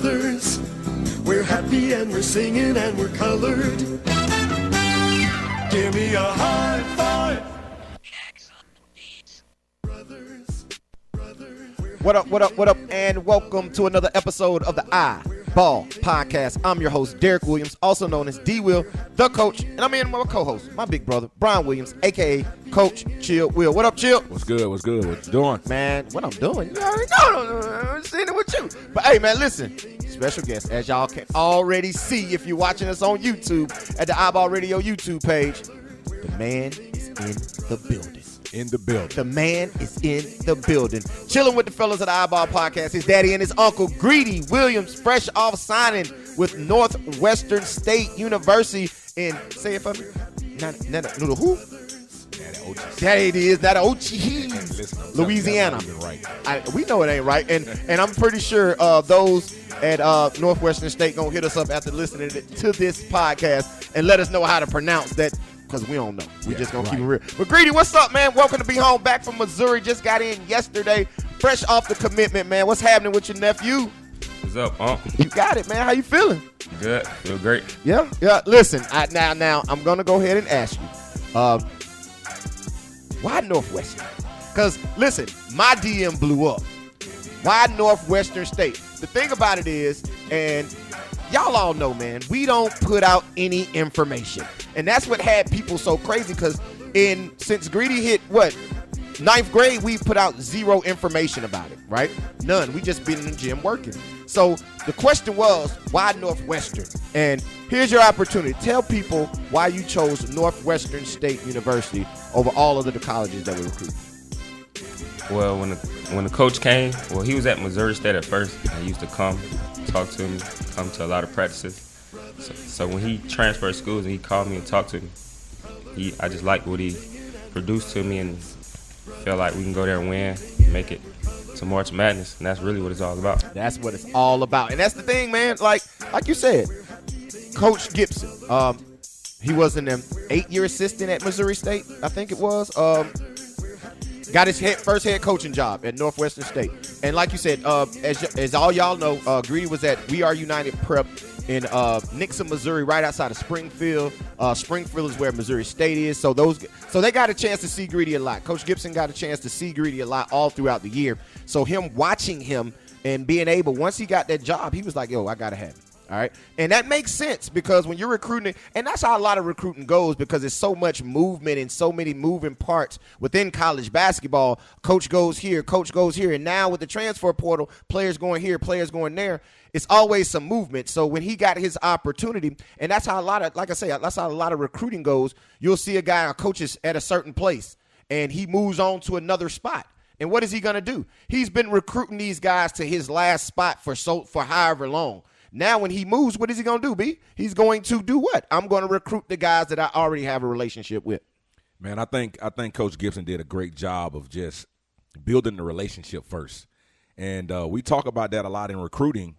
brothers. We're happy and we're singing and we're colored. Give me a high five. What up, and welcome to another episode of the iBall podcast. I'm your host, Derek Williams, also known as D-Will, the coach, and I'm in with my co-host, my big brother, Brian Williams, a.k.a. Coach Chill Will. What up, Chill? What's good? What you doing? Man, what I'm doing, you already know. I'm sitting with you. But, hey, man, listen, special guest, as y'all can already see if you're watching us on YouTube at the iBall Radio YouTube page, the man is in the building. The man is in the building. Chilling with the fellas at the iBall podcast. His daddy and his uncle, Greedy Williams, fresh off signing with Northwestern State University in, say it for me, who? There it is, that Ochi, Louisiana. We know it ain't right, and I'm pretty sure those at Northwestern State gonna hit us up after listening to this podcast and let us know how to pronounce that. Because we don't know. We just going to keep it real. But, Greedy, what's up, man? Welcome to Be Home, back from Missouri. Just got in yesterday. Fresh off the commitment, man. What's happening with your nephew? What's up, Unc? You got it, man. How you feeling? Good. Feel great. Yeah. Listen, now, I'm going to go ahead and ask you. Why Northwestern? Because, listen, my DM blew up. Why Northwestern State? The thing about it is, and y'all all know, man, we don't put out any information. And that's what had people so crazy because since Greedy hit, ninth grade, we put out zero information about it, right? None. We just been in the gym working. So the question was, why Northwestern? And here's your opportunity. Tell people why you chose Northwestern State University over all of the colleges that we recruited. Well, when the coach came, he was at Missouri State at first. I used to come, talk to him, come to a lot of practices. So when he transferred schools and he called me and talked to me, I just liked what he produced to me and felt like we can go there and win, and make it to March Madness, and that's really what it's all about. That's what it's all about, and that's the thing, man. Like you said, Coach Gibson, he was an 8-year assistant at Missouri State, I think it was. Got his first head coaching job at Northwestern State. And like you said, as all y'all know, Greedy was at We Are United Prep in Nixon, Missouri, right outside of Springfield. Springfield is where Missouri State is. So they got a chance to see Greedy a lot. Coach Gibson got a chance to see Greedy a lot all throughout the year. So him watching him and being able, once he got that job, he was like, yo, I got to have him. All right. And that makes sense because when you're recruiting, and that's how a lot of recruiting goes because there's so much movement and so many moving parts within college basketball. Coach goes here, coach goes here. And now with the transfer portal, players going here, players going there, it's always some movement. So when he got his opportunity, and that's how that's how a lot of recruiting goes. You'll see a guy, a coach is at a certain place and he moves on to another spot. And what is he going to do? He's been recruiting these guys to his last spot for however long. Now, when he moves, what is he going to do, B? He's going to do what? I'm going to recruit the guys that I already have a relationship with. Man, I think Coach Gibson did a great job of just building the relationship first. And we talk about that a lot in recruiting,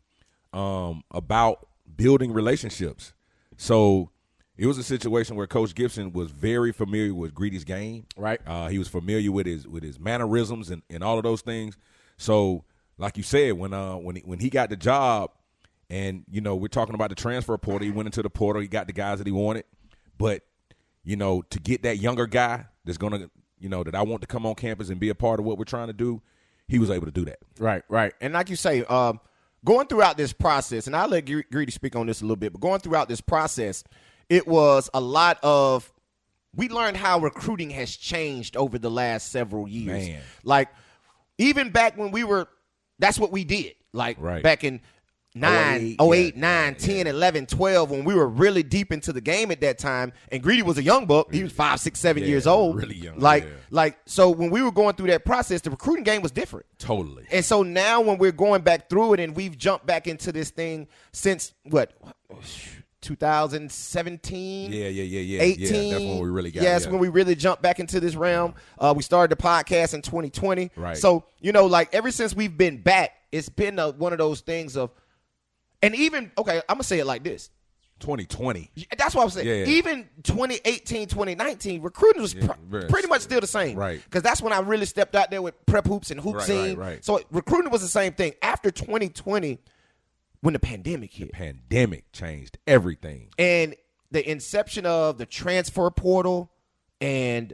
about building relationships. So it was a situation where Coach Gibson was very familiar with Greedy's game. Right. He was familiar with his mannerisms and all of those things. So, like you said, when he got the job, and, we're talking about the transfer portal. He went into the portal. He got the guys that he wanted. But, to get that younger guy that's going to, that I want to come on campus and be a part of what we're trying to do, he was able to do that. Right. And like you say, going throughout this process, and I'll let Greedy speak on this a little bit, but going throughout this process, it was a lot of – we learned how recruiting has changed over the last several years. Man. Like, even back when we were – that's what we did. Like, back in – 08, 9, 10, 11, 12, when we were really deep into the game at that time, and Greedy was a young buck. He was 5, 6, 7 years old. Really young. So when we were going through that process, the recruiting game was different. Totally. And so now when we're going back through it and we've jumped back into this thing since, 2017? Yeah. 18? That's when we really got that's when we really jumped back into this realm. We started the podcast in 2020. Right. So, ever since we've been back, it's been one of those things of, and even, okay, I'm going to say it like this. 2020. That's what I'm saying. Yeah. Even 2018, 2019, recruiting was pretty much still the same. Right. Because that's when I really stepped out there with prep hoops and hoop scene. Right. So recruiting was the same thing. After 2020, when the pandemic hit. Pandemic changed everything. And the inception of the transfer portal and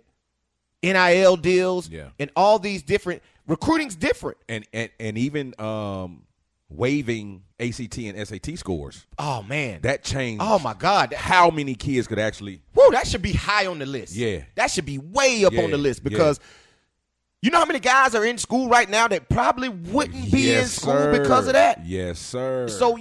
NIL deals and all these different recruiting's different. And even waiving ACT and SAT scores. Oh man. That changed. Oh my God. How many kids could actually that should be high on the list. Yeah. That should be way up on the list because you know how many guys are in school right now that probably wouldn't be in school because of that? Yes, sir. So,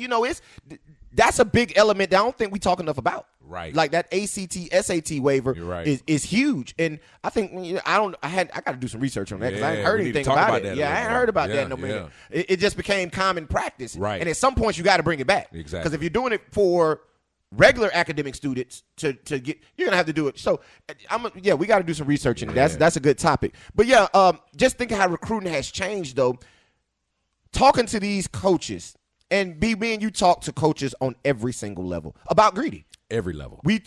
that's a big element that I don't think we talk enough about. Right. Like that ACT, SAT waiver is huge. And I think I got to do some research on that because I hadn't heard anything about it. I hadn't heard about that in a minute. It just became common practice. Right. And at some point you got to bring it back. Exactly. Because if you're doing it for regular academic students to get, you're gonna have to do it. So we got to do some research, and that's a good topic. But just thinking how recruiting has changed though. Talking to these coaches, and me and you talk to coaches on every single level about Greedy. Every level. We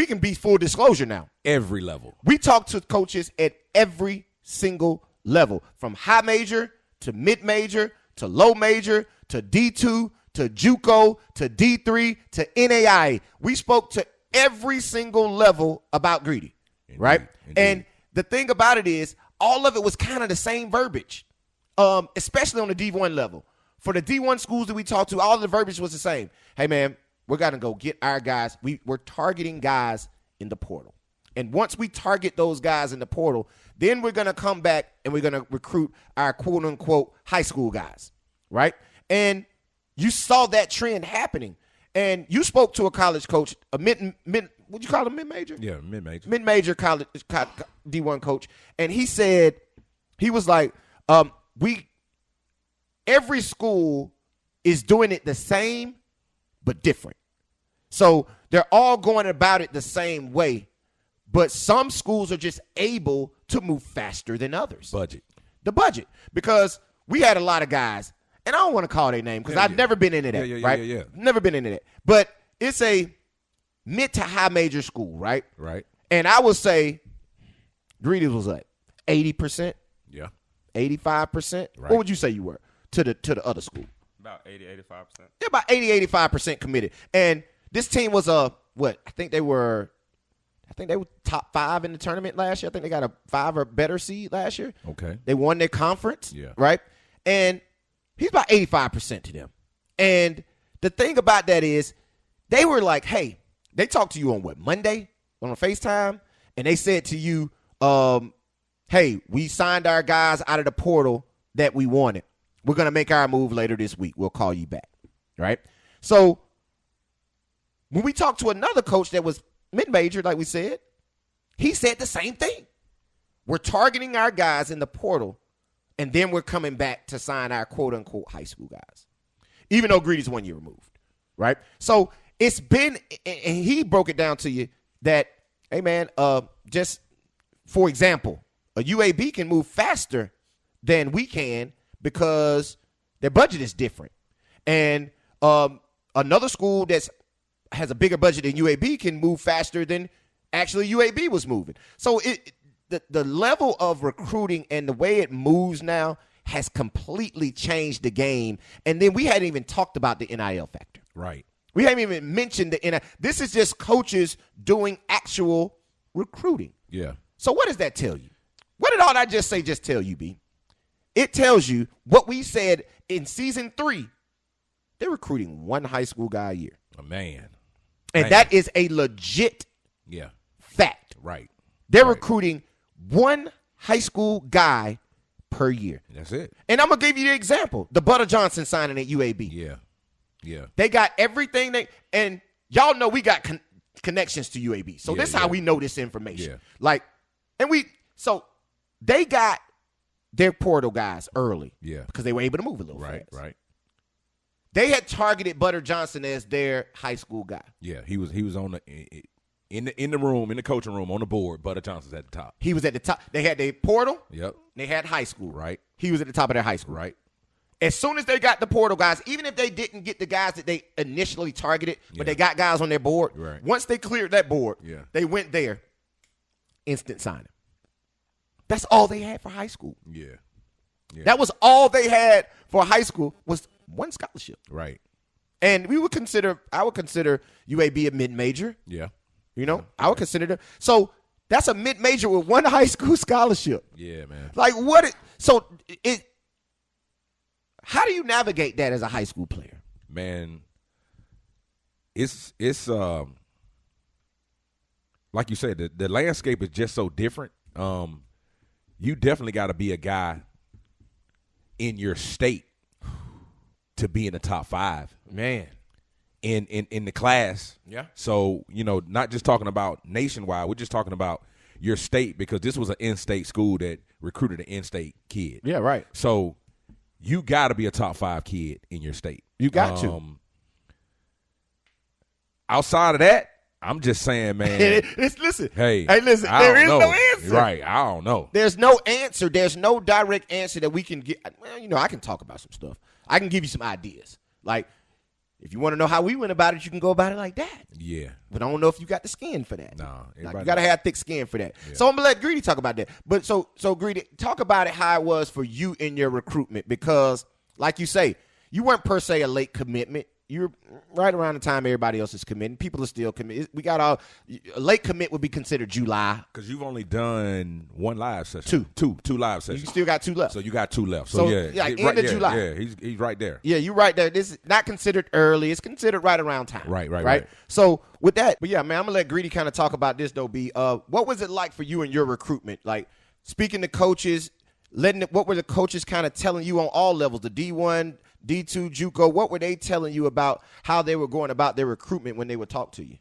can be full disclosure now. Every level. We talk to coaches at every single level, from high major to mid major to low major to D2 to JUCO to D3 to NAIA. We spoke to every single level about Greedy, right? Indeed. And the thing about it is, all of it was kind of the same verbiage, especially on the D1 level. For the D1 schools that we talked to, all of the verbiage was the same. Hey, man, we're going to go get our guys. We're targeting guys in the portal. And once we target those guys in the portal, then we're going to come back and we're going to recruit our quote-unquote high school guys, right? And you saw that trend happening. And you spoke to a college coach, a would you call him mid-major? Yeah, mid-major. Mid-major college D1 coach. And he said, he was like, every school is doing it the same but different. So they're all going about it the same way, but some schools are just able to move faster than others. The budget. Because we had a lot of guys, and I don't want to call their name because I've never been into that, right? Yeah. Never been into that. But it's a mid to high major school, right? Right. And I would say Greedy was like 80%. Yeah. 85%. Right. What would you say you were to the other school? About 80-85%. Yeah, about 80-85% committed. And this team was I think they were top 5 in the tournament last year. I think they got a 5 or better seed last year. Okay. They won their conference. Yeah. Right? And he's about 85% to them. And the thing about that is they were like, hey, they talked to you on Monday on a FaceTime, and they said to you, hey, we signed our guys out of the portal that we wanted. We're going to make our move later this week. We'll call you back, right? So when we talked to another coach that was mid-major, like we said, he said the same thing. We're targeting our guys in the portal, and then we're coming back to sign our quote-unquote high school guys, even though Greedy's 1 year removed, right? So it's been, and he broke it down to you that, hey, man, just for example, a UAB can move faster than we can because their budget is different. And another school that has a bigger budget than UAB can move faster than actually UAB was moving. So the level of recruiting and the way it moves now has completely changed the game. And then we hadn't even talked about the NIL factor. Right. We haven't even mentioned the NIL. This is just coaches doing actual recruiting. Yeah. So what does that tell you? What did all I just say just tell you, B? It tells you what we said in season 3. They're recruiting 1 high school guy a year. Man. And that is a legit fact. Right. They're recruiting 1 high school guy per year. That's it. And I'm going to give you the example. The Butter Johnson signing at UAB. Yeah. They They got everything and y'all know we got connections to UAB. So this is how we know this information. Yeah. So they got their portal guys early. Yeah. Because they were able to move a little fast. Right. They had targeted Butter Johnson as their high school guy. Yeah, he was on in the room, in the coaching room, on the board. Butter Johnson's at the top. He was at the top. They had their portal. Yep. They had high school. Right. He was at the top of their high school. Right. As soon as they got the portal guys, even if they didn't get the guys that they initially targeted, but they got guys on their board, right. Once they cleared that board, Yeah. they went there, instant signing. That's all they had for high school. Yeah. That was all they had for high school was one scholarship. Right. And I would consider UAB a mid-major. Yeah. You know, I would consider them. So that's a mid-major with one high school scholarship. Yeah, man. Like how do you navigate that as a high school player? Man, it's like you said, the landscape is just so different. You definitely got to be a guy in your state to be in the top 5. Man. In the class. Yeah. So, not just talking about nationwide, we're just talking about your state, because this was an in-state school that recruited an in-state kid. Yeah, right. So you got to be a top 5 kid in your state. You got to. Outside of that, I'm just saying, man. Listen. Hey, listen. I There don't is know. no answer. Right. I don't know. There's no answer. There's no direct answer that we can get. Well, I can talk about some stuff. I can give you some ideas. Like, if you want to know how we went about it, you can go about it like that. Yeah. But I don't know if you got the skin for that. No. Like, you got to have thick skin for that. Yeah. So I'm going to let Greedy talk about that. But so Greedy, talk about it how it was for you in your recruitment. Because, like you say, you weren't per se a late commitment. You're right around the time everybody else is committing. People are still committing. We got a late commit would be considered July. Because you've only done one live session. Two live sessions. You still got 2 left. So you got 2 left. So yeah, end of July. Yeah, he's right there. Yeah, you're right there. This is not considered early. It's considered right around time. Right. So with that, but yeah, man, I'm gonna let Greedy kind of talk about this though. B, what was it like for you in your recruitment? Like speaking to coaches, what were the coaches kind of telling you on all levels? The D1, D2, JUCO. What were they telling you about how they were going about their recruitment when they would talk to you?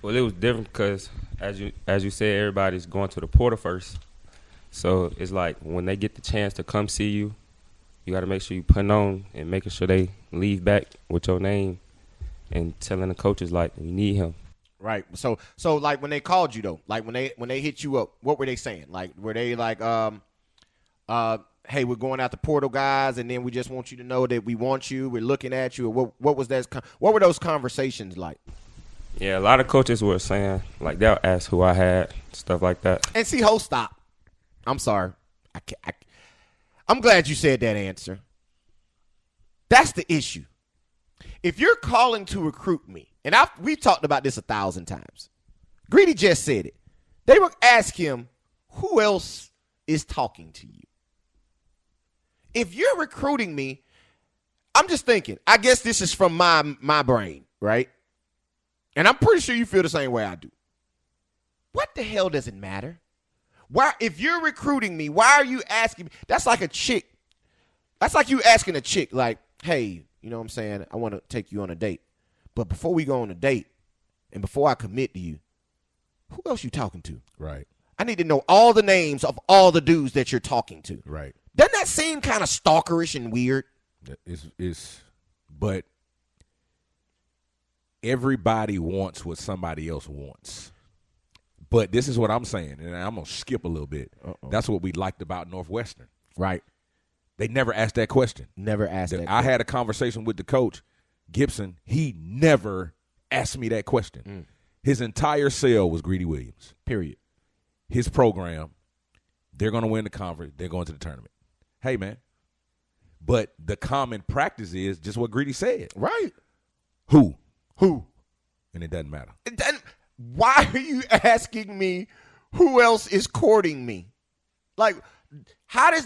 Well, it was different because, as you said, everybody's going to the portal first. So it's like when they get the chance to come see you, you got to make sure you putting on and making sure they leave back with your name and telling the coaches like you need him. Right. So like when they called you though, like when they hit you up, what were they saying? Like were they like hey, we're going out the portal, guys, and then we just want you to know that we want you, we're looking at you. Or what was that? What were those conversations like? Yeah, a lot of coaches were saying, like, they'll ask who I had, stuff like that. And see, stop. I'm sorry. I'm glad you said that answer. That's the issue. If you're calling to recruit me, and we've talked about this 1,000 times. Greedy just said it. They would ask him, who else is talking to you? If you're recruiting me, I'm just thinking, I guess this is from my brain, right? And I'm pretty sure you feel the same way I do. What the hell does it matter? Why, if you're recruiting me, why are you asking me? That's like a chick. That's like you asking a chick, like, hey, you know what I'm saying? I want to take you on a date. But before we go on a date and before I commit to you, who else you talking to? Right. I need to know all the names of all the dudes that you're talking to. Right. Doesn't that seem kind of stalkerish and weird? But everybody wants what somebody else wants. But this is what I'm saying, and I'm going to skip a little bit. Uh-oh. That's what we liked about Northwestern. Right. They never asked that question. Never asked that question. I had a conversation with the coach, Gibson. He never asked me that question. His entire sale was Greedy Williams. Period. His program, they're going to win the conference. They're going to the tournament. Hey, man. But the common practice is just what Greedy said. Right. Who? And it doesn't matter. Why are you asking me who else is courting me? Like, I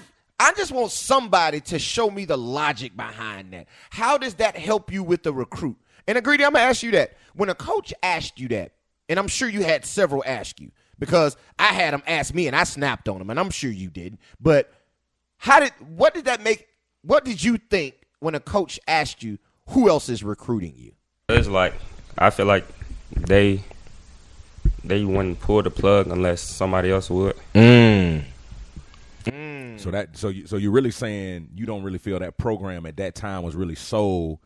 just want somebody to show me the logic behind that. How does that help you with the recruit? And Greedy, I'm going to ask you that. When a coach asked you that, and I'm sure you had several ask you, because I had them ask me and I snapped on them, and I'm sure you did. But what did you think when a coach asked you who else is recruiting you? It's like, I feel like they wouldn't pull the plug unless somebody else would. So you're really saying you don't really feel that program at that time was really sold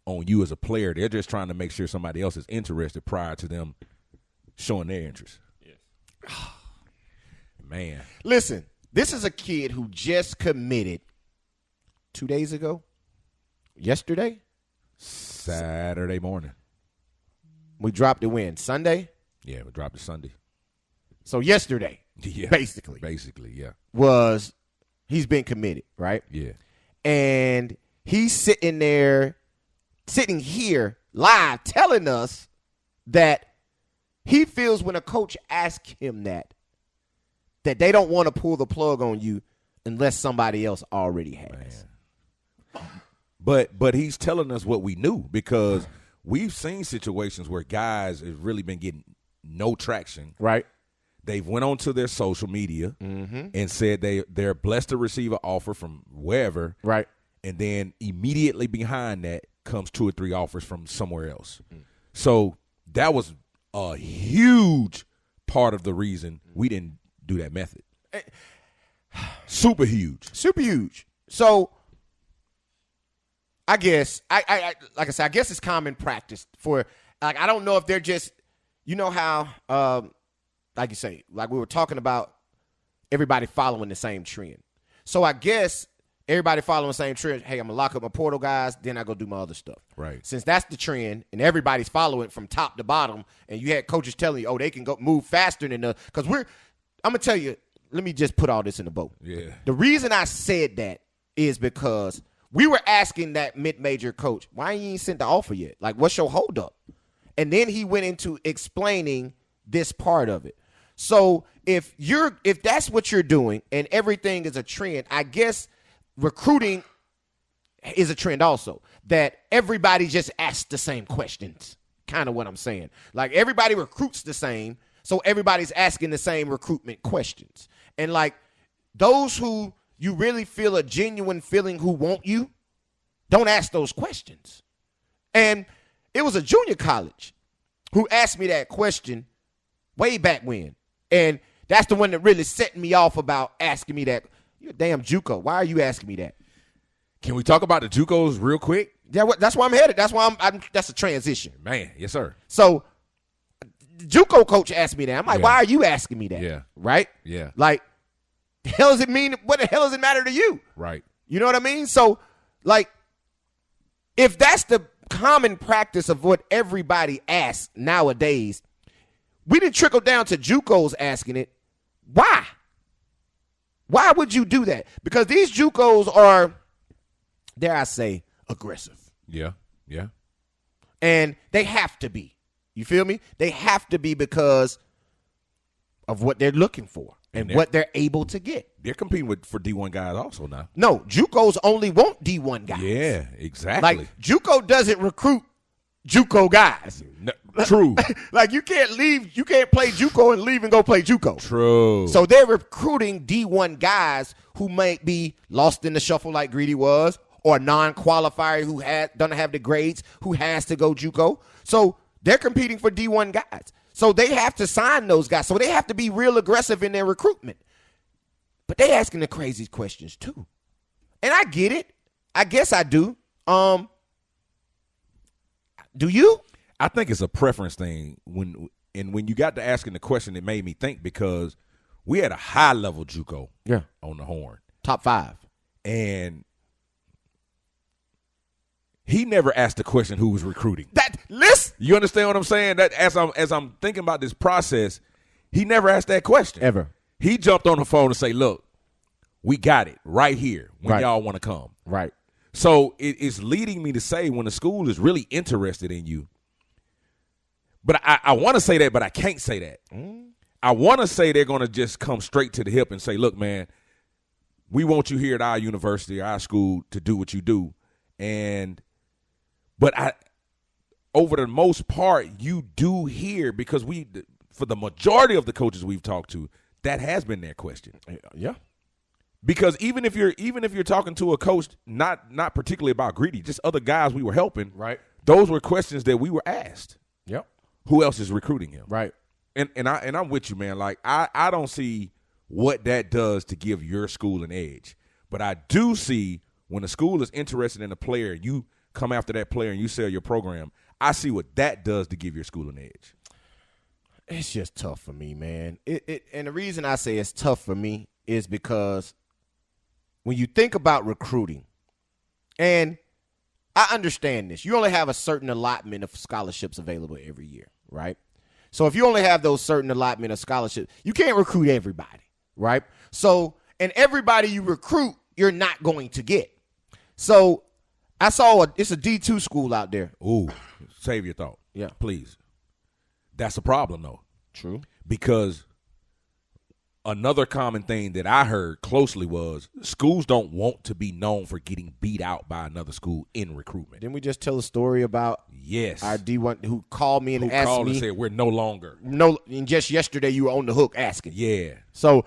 on you as a player. They're just trying to make sure somebody else is interested prior to them showing their interest. Yes. Man. Listen, this is a kid who just committed 2 days ago. Yesterday? Saturday morning. We dropped it when? Sunday? Yeah, we dropped it Sunday. So yesterday, yeah, basically, yeah, was he's been committed, right? Yeah. And he's sitting here live telling us that he feels when a coach asks him that they don't want to pull the plug on you unless somebody else already has. But he's telling us what we knew, because we've seen situations where guys have really been getting no traction. Right. They've went onto their social media and said they're blessed to receive an offer from wherever. Right. And then immediately behind that comes 2 or 3 offers from somewhere else. So that was a huge part of the reason we didn't do that method. Super huge. Super huge. So I guess I like I said, I guess it's common practice for, like, I don't know if they're just, you know how like you say, like we were talking about everybody following the same trend. So I guess everybody following the same trend. Hey, I'm going to lock up my portal guys, then I go do my other stuff. Right. Since that's the trend and everybody's following from top to bottom, and you had coaches telling you, oh, they can go move faster than us. Because I'm going to tell you, let me just put all this in the boat. Yeah. The reason I said that is because we were asking that mid-major coach, why you ain't sent the offer yet? Like, what's your holdup? And then he went into explaining this part of it. So if that's what you're doing and everything is a trend, I guess recruiting is a trend also, that everybody just asks the same questions, kind of what I'm saying. Like, everybody recruits the same, so everybody's asking the same recruitment questions. And, like, those who you really feel a genuine feeling who want you, don't ask those questions. And it was a junior college who asked me that question way back when. And that's the one that really set me off about asking me that. You're a damn JUCO. Why are you asking me that? Can we talk about the JUCOs real quick? Yeah, that's why I'm headed. That's why that's a transition. Man, yes, sir. So the JUCO coach asked me that. I'm like, Yeah. why are you asking me that? Yeah. Right? Yeah. Like, the hell does it mean? What the hell does it matter to you? Right. You know what I mean? So, like, if that's the common practice of what everybody asks nowadays, we didn't trickle down to JUCOs asking it. Why? Why would you do that? Because these JUCOs are, dare I say, aggressive. Yeah. Yeah. And they have to be. You feel me? They have to be because of what they're looking for and what they're able to get. They're competing for D1 guys also now. No, JUCOs only want D1 guys. Yeah, exactly. Like, JUCO doesn't recruit JUCO guys. No, true. Like, you can't play JUCO and leave and go play JUCO. True. So they're recruiting D1 guys who might be lost in the shuffle like Greedy was, or a non-qualifier who doesn't have the grades, who has to go JUCO. So they're competing for D1 guys. So they have to sign those guys. So they have to be real aggressive in their recruitment. But they asking the crazy questions too. And I get it. I guess I do. Do you? I think it's a preference thing. When you got to asking the question, it made me think, because we had a high-level JUCO on the horn. Top 5. And he never asked the question who was recruiting. Listen. You understand what I'm saying? That as I'm thinking about this process, he never asked that question. Ever. He jumped on the phone and say, look, we got it right here when y'all want to come. Right. So it's leading me to say, when the school is really interested in you, but I want to say that, but I can't say that. I want to say they're going to just come straight to the hip and say, look, man, we want you here at our university, our school, to do what you do. But over the most part, you do hear, because for the majority of the coaches we've talked to, that has been their question. Yeah. Because even if you're talking to a coach, not particularly about Greedy, just other guys we were helping, right? Those were questions that we were asked. Yep. Who else is recruiting him? Right. And I'm with you, man. Like, I don't see what that does to give your school an edge, but I do see when a school is interested in a player, you come after that player and you sell your program. I see what that does to give your school an edge. It's just tough for me, man. And the reason I say it's tough for me is because when you think about recruiting, and I understand this, you only have a certain allotment of scholarships available every year, right? So if you only have those certain allotment of scholarships, you can't recruit everybody, right? So, and everybody you recruit, you're not going to get. So I saw it's a D2 school out there. Ooh, save your thought. Yeah. Please. That's a problem, though. True. Because another common thing that I heard closely was schools don't want to be known for getting beat out by another school in recruitment. Didn't we just tell a story about our D1 who called me and asked called me? and said, we're no longer. No, and just yesterday you were on the hook asking. Yeah. So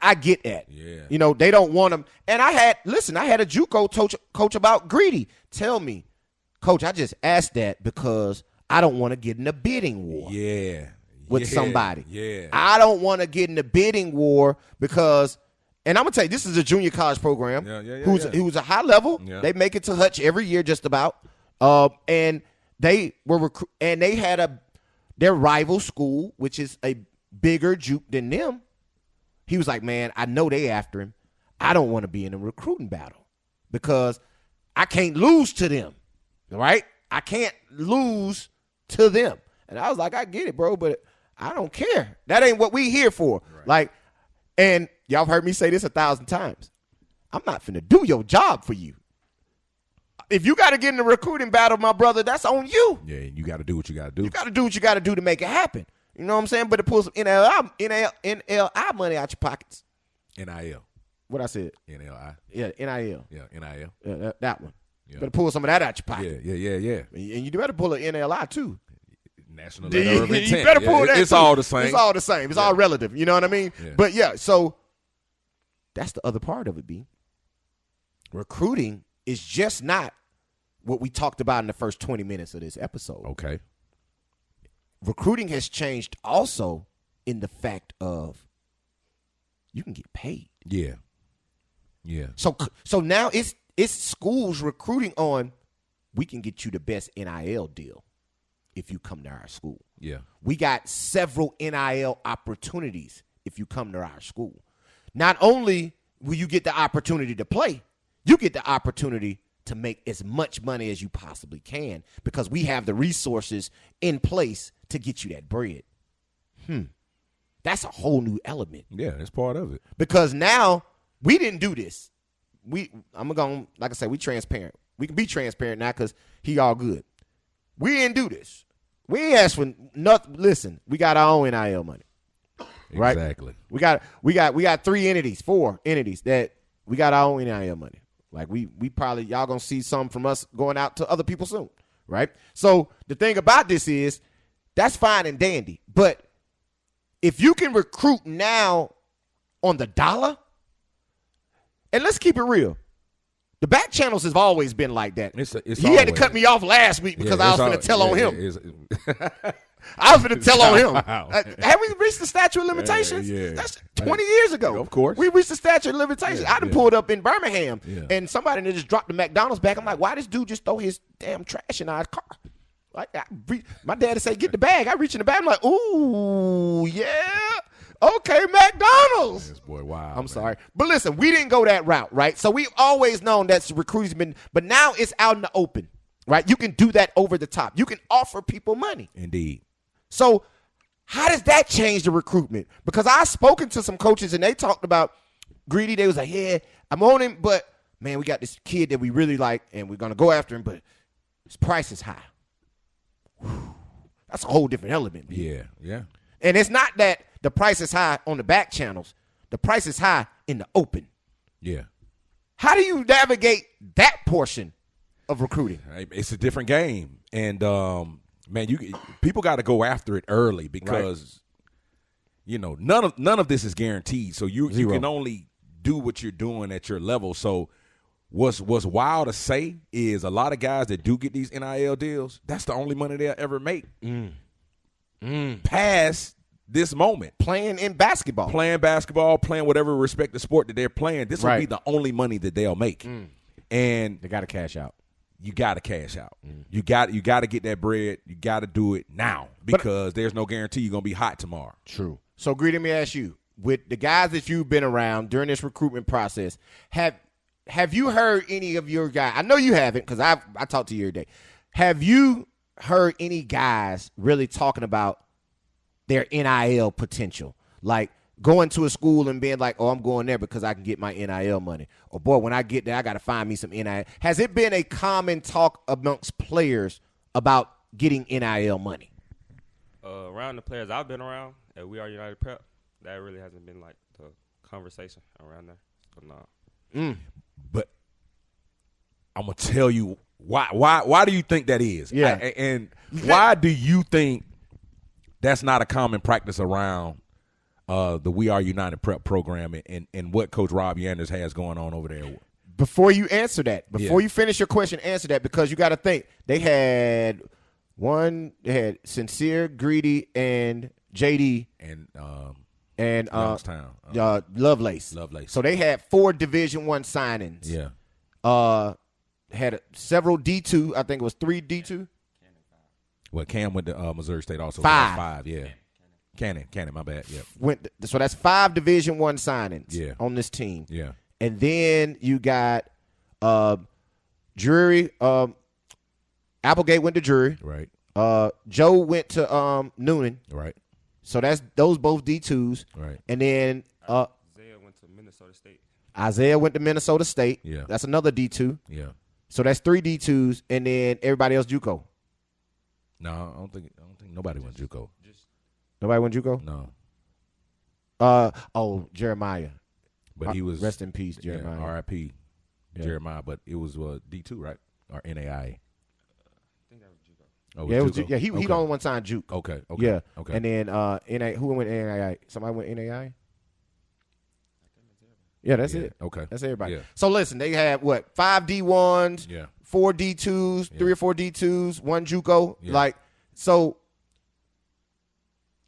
I get that. Yeah. You know, they don't want them. And I had a JUCO coach about Greedy tell me, Coach, I just asked that because I don't want to get in a bidding war. Yeah. With somebody. Yeah. I don't want to get in a bidding war because, and I'm going to tell you, this is a junior college program who's a high level. Yeah. They make it to Hutch every year just about. And they were and they had their rival school, which is a bigger juke than them. He was like, man, I know they after him. I don't want to be in a recruiting battle because I can't lose to them, right? I can't lose to them. And I was like, I get it, bro, but I don't care. That ain't what we here for. Right. Like, and y'all have heard me say this 1,000 times. I'm not finna do your job for you. If you got to get in the recruiting battle, my brother, that's on you. Yeah, you got to do what you got to do. You got to do what you got to do to make it happen. You know what I'm saying? But to pull some NLI money out your pockets. NIL. What I said? NLI. Yeah, NIL. Yeah, NIL. Yeah, that one. Yeah. Better pull some of that out your pocket. Yeah. And you better pull an NLI too. National letter of intent. You better pull that. It's too. all the same. It's all the same. It's all relative. You know what I mean? Yeah. But yeah, so that's the other part of it, B. Recruiting is just not what we talked about in the first 20 minutes of this episode. Okay. Recruiting has changed also in the fact of you can get paid. Yeah. So now it's schools recruiting on we can get you the best NIL deal if you come to our school. Yeah. We got several NIL opportunities if you come to our school. Not only will you get the opportunity to play, you get the opportunity to make as much money as you possibly can because we have the resources in place to get you that bread. That's a whole new element. Yeah, that's part of it. Because now we didn't do this. I'm going, like I said, we transparent. We can be transparent now because he all good. We didn't do this. We ain't asked for nothing. Listen, we got our own NIL money. Right? Exactly. We got 4 entities that we got our own NIL money. Like we probably, y'all gonna see some from us going out to other people soon, right? So the thing about this is that's fine and dandy, but if you can recruit now on the dollar, and let's keep it real, the back channels have always been like that. He had to cut me off last week because I was going to tell on him. I was going to tell on him. Have we reached the statute of limitations? Yeah. That's 20 years ago. Of course. We reached the statute of limitations. I done pulled up in Birmingham, Yeah. and somebody just dropped the McDonald's back. I'm like, why this dude just throw his damn trash in our car? Like, my dad would say, get the bag. I reach in the bag. I'm like, ooh, yeah. Okay, McDonald's. Yes, boy, wow. I'm sorry. But listen, we didn't go that route, right? So we've always known that's recruiting's been, but now it's out in the open, right? You can do that over the top. You can offer people money. Indeed. So how does that change the recruitment? Because I've spoken to some coaches and they talked about Greedy. They was like, yeah, I'm on him, but man, we got this kid that we really like and we're going to go after him, but his price is high. Whew. That's a whole different element. Man. Yeah. And it's not that the price is high on the back channels. The price is high in the open. Yeah. How do you navigate that portion of recruiting? It's a different game. And, man, people got to go after it early because, you know, none of this is guaranteed. So you can only do what you're doing at your level. So what's wild to say is a lot of guys that do get these NIL deals, that's the only money they'll ever make. Past this moment. Playing basketball, playing whatever respective sport that they're playing. This will be the only money that they'll make. And they got to cash out. You got to cash out. You got to get that bread. You got to do it now because there's no guarantee you're going to be hot tomorrow. True. So, Greedy, let me ask you, with the guys that you've been around during this recruitment process, have you heard any of your guys? I know you haven't because I talk to you every day. Have you heard any guys really talking about their NIL potential? Like going to a school and being like, oh, I'm going there because I can get my NIL money. Or, boy, when I get there, I got to find me some NIL. Has it been a common talk amongst players about getting NIL money? Around the players I've been around at We Are United Prep, that really hasn't been like the conversation around there. So, no. But I'm going to tell you why do you think that is? Yeah. And why do you think that's not a common practice around the We Are United Prep program and what Coach Rob Yanders has going on over there? Before you answer that, before you finish your question, answer that, because you got to think. They had Sincere, Greedy, and JD. And Youngstown. Lovelace. So they had 4 Division I signings. Yeah. Had several D2. I think it was 3 D2. Well, Cam went to Missouri State also. 5. 5, yeah. Cannon, my bad. Yeah. So that's 5 Division I signings. Yeah. On this team. Yeah. And then you got Drury. Applegate went to Drury. Right. Joe went to Noonan. Right. So that's those both D2s. Right. And then Isaiah went to Minnesota State. Isaiah went to Minnesota State. Yeah. That's another D2. Yeah. So that's 3 D2s, and then everybody else JUCO. No, I don't think nobody went JUCO. Nobody went JUCO? No. Jeremiah. But he was rest in peace, Jeremiah. Yeah, R.I.P. Jeremiah, but it was D2, right? Or NAI. I think that was JUCO. Oh, Yeah, JUCO? he the only one signed Juke. Okay. Yeah. Okay. And then who went NAI? Somebody went NAI? Yeah, that's it. Okay. That's everybody. Yeah. So listen, they have 5 D1s, Yeah. 4 D2s, Yeah. 3 or 4 D2s, 1 JUCO. Yeah. So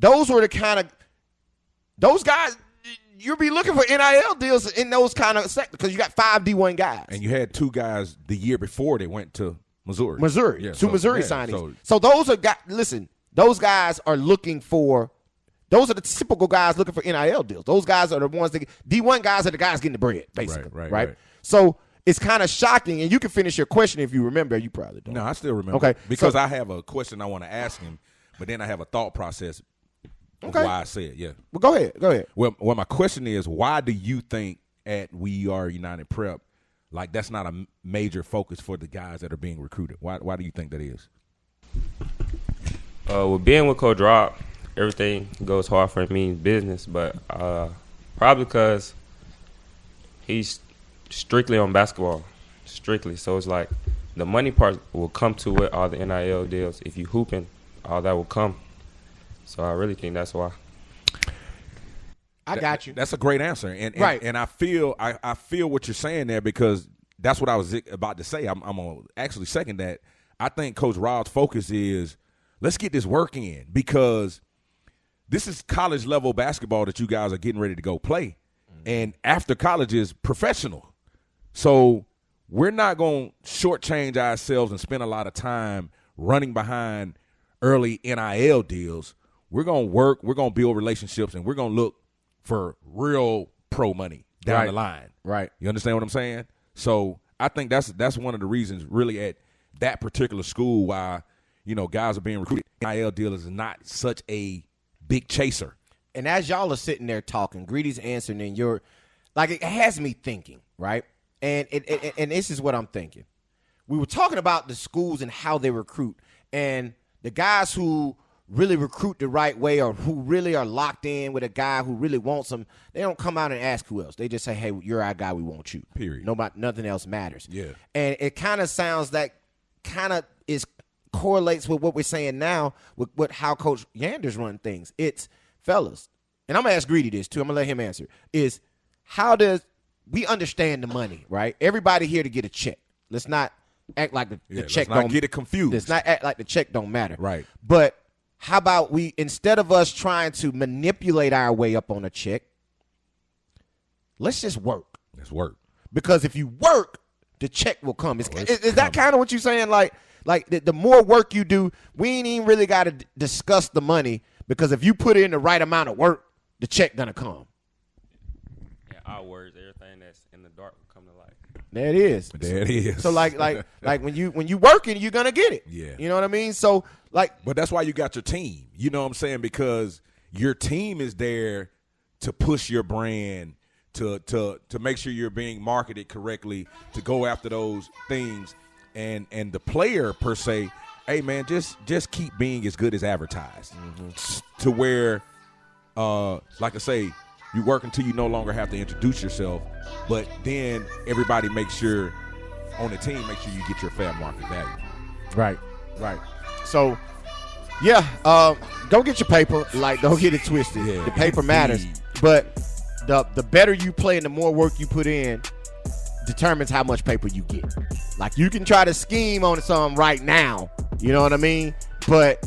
those were the kind of those guys. You'll be looking for NIL deals in those kind of sectors because you got 5 D1 guys. And you had 2 guys the year before they went to Missouri. Yeah, 2 Missouri signings. So, So those are guys. Listen, those guys are looking for. Those are the typical guys looking for NIL deals. Those guys are the ones that D1 guys are the guys getting the bread, basically. Right. So it's kind of shocking, and you can finish your question if you remember. You probably don't. no, I still remember. Okay, Because so- I have a question I want to ask him, but then I have a thought process of Okay. why I said, yeah. Well, go ahead. Well, my question is, why do you think at We Are United Prep, like that's not a major focus for the guys that are being recruited? Why do you think that is? With being with Coach Rob, everything goes hard for me in business, but probably because he's strictly on basketball, strictly. So it's like the money part will come to it, all the NIL deals. If you hooping, all that will come. So I really think that's why. I got you. That's a great answer, and Right. And I feel what you're saying there because that's what I was about to say. I'm gonna actually second that. I think Coach Rob's focus is let's get this work in because this is college level basketball that you guys are getting ready to go play, and after college is professional. So we're not gonna shortchange ourselves and spend a lot of time running behind early NIL deals. We're going to work, we're going to build relationships, and we're going to look for real pro money down the line. Right. You understand what I'm saying? So I think that's one of the reasons really at that particular school why, guys are being recruited. NIL deal is not such a big chaser. And as y'all are sitting there talking, Greedy's answering, and it has me thinking, right? And and this is what I'm thinking. We were talking about the schools and how they recruit, and the guys who really recruit the right way or who really are locked in with a guy who really wants them, they don't come out and ask who else. They just say, hey, you're our guy, we want you. Period. Nothing else matters. Yeah. And it kind of sounds like correlates with what we're saying now with how Coach Yanders run things. It's, fellas, and I'm going to ask Greedy this too. I'm going to let him answer, is how does we understand the money, right? Everybody here to get a check. Let's not act like the check let's not get it confused. Let's not act like the check don't matter. Right. But how about we, instead of us trying to manipulate our way up on a check, let's just work. Let's work. Because if you work, the check will come. Is that kind of what you're saying? Like the more work you do, we ain't even really got to discuss the money, because if you put in the right amount of work, the check gonna come. Yeah, our words, everything that's in the dark will come to light. There it is. There it is. So like when you working, you're gonna get it. Yeah. You know what I mean? So but that's why you got your team. You know what I'm saying? Because your team is there to push your brand, to make sure you're being marketed correctly, to go after those things, and the player per se, hey man, just keep being as good as advertised, to where, like I say, you work until you no longer have to introduce yourself, but then everybody makes sure on the team, make sure you get your fair market value. Right. So, yeah, go get your paper. Like, don't get it twisted. Yeah, the paper matters, but the better you play and the more work you put in determines how much paper you get. Like, you can try to scheme on something right now, you know what I mean? But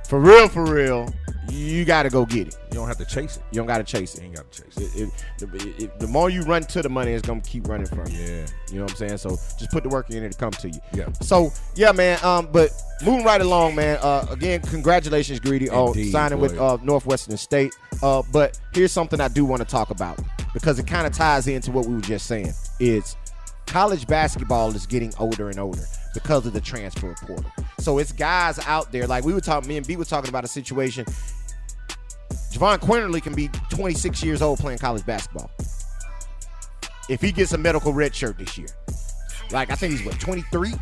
for real, you got to go get it. You don't have to chase it. You don't got to chase it. You ain't got to chase it. The more you run to the money, it's going to keep running from you. Yeah. You know what I'm saying? So just put the work in it to come to you. Yeah. So, yeah, man, but moving right along, man, again, congratulations, Greedy, on Indeed, signing with boy. Northwestern State. But here's something I do want to talk about, because it kind of ties into what we were just saying, is college basketball is getting older and older because of the transfer portal. So it's guys out there, like me and B were talking about a situation. Javon Quinterly can be 26 years old playing college basketball if he gets a medical red shirt this year. Like, I think he's, 23?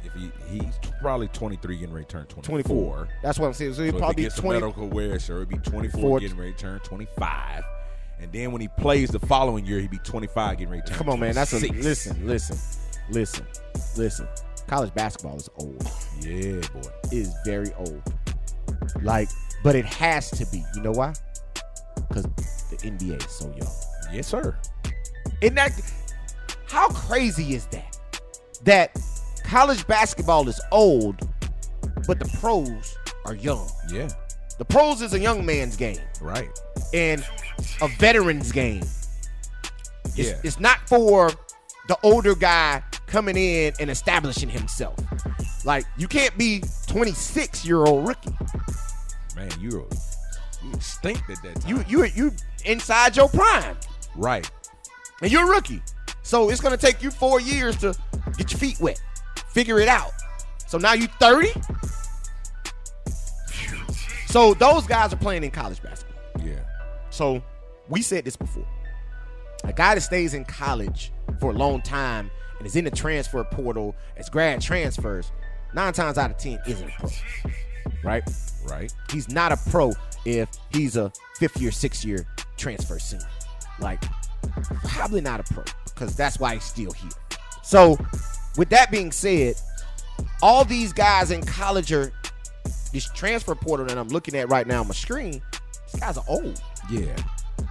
If he's probably 23 getting ready to turn 24. That's what I'm saying. So he'll So probably if be he gets 20. a medical wear shirt, it'll be 24 Four- getting ready to turn 25. And then when he plays the following year, he'll be 25 getting ready to turn Come on, man. That's 26. listen. College basketball is old. Yeah, boy. It is very old. Like, but it has to be. You know why? Because the NBA is so young. Yes, sir. And that, how crazy is that? That college basketball is old, but the pros are young. Yeah. The pros is a young man's game Right. and a veteran's game. Yeah. It's not for the older guy coming in and establishing himself. Like, you can't be 26-year-old rookie. Man, you stink at that time. You inside your prime, right. and you're a rookie. So it's gonna take you 4 years to get your feet wet, figure it out. So now you 30. So those guys are playing in college basketball. Yeah. So we said this before. A guy that stays in college for a long time and is in the transfer portal as grad transfers, 9 times out of 10 isn't a pro. Right? Right. He's not a pro if he's a 5th year, 6th year transfer senior. Like, probably not a pro, because that's why he's still here. So with that being said, all these guys in college are, this transfer portal that I'm looking at right now on my screen, these guys are old. Yeah.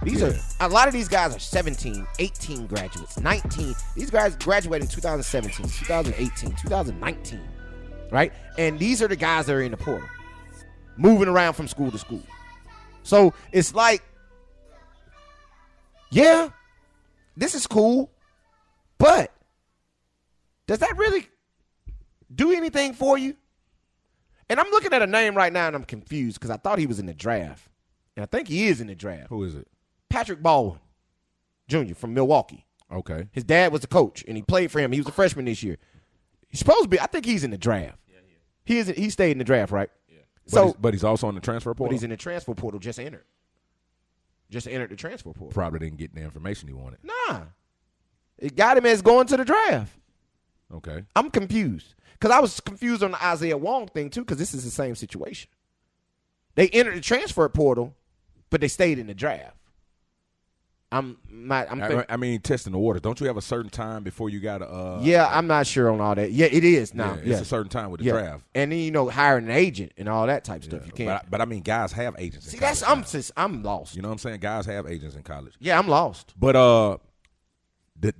These are, a lot of these guys are 17, 18 graduates, 19. These guys graduated in 2017, 2018, 2019, right? And these are the guys that are in the portal, moving around from school to school. So it's like, yeah, this is cool, but does that really do anything for you? And I'm looking at a name right now and I'm confused because I thought he was in the draft. And I think he is in the draft. Who is it? Patrick Baldwin Jr. from Milwaukee. Okay. His dad was the coach, and he played for him. He was a freshman this year. He's supposed to be. I think he's in the draft. Yeah, he is. He stayed in the draft, right? Yeah. But he's also on the transfer portal. But he's in the transfer portal. Just entered the transfer portal. Probably didn't get the information he wanted. Nah, it got him as going to the draft. Okay. I'm confused because I was confused on the Isaiah Wong thing too, because this is the same situation. They entered the transfer portal, but they stayed in the draft. I mean, testing the waters. Don't you have a certain time before you got to? Yeah, I'm not sure on all that. Yeah, it is now. Yeah, it's a certain time with the draft, and then hiring an agent and all that type stuff. You can't. But I mean, guys have agents. See, in college that's now. I'm lost. You know what I'm saying? Guys have agents in college. Yeah, I'm lost. But the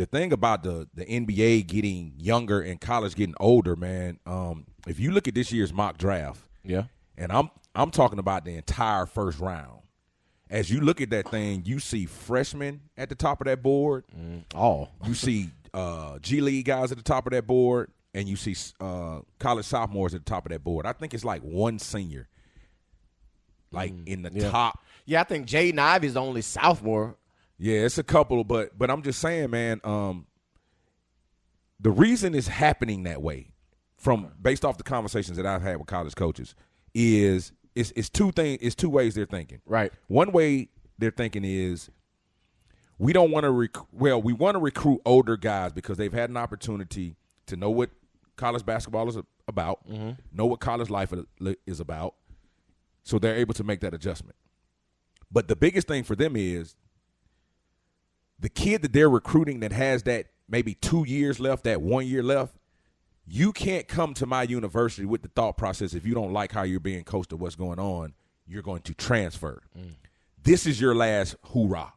thing about the NBA getting younger and college getting older, man. If you look at this year's mock draft, yeah, and I'm talking about the entire first round. As you look at that thing, you see freshmen at the top of that board. You see G League guys at the top of that board, and you see college sophomores at the top of that board. I think it's like one senior, like in the top. Yeah, I think Jaden Ivey's the only sophomore. Yeah, it's a couple, but I'm just saying, man. The reason it's happening that way, based off the conversations that I've had with college coaches, is it's two things. It's two ways they're thinking. Right. One way they're thinking is we don't want to we want to recruit older guys because they've had an opportunity to know what college basketball is about, know what college life is about, so they're able to make that adjustment. But the biggest thing for them is the kid that they're recruiting that has that maybe 2 years left, that 1 year left, you can't come to my university with the thought process if you don't like how you're being coached or what's going on, you're going to transfer. This is your last hoorah.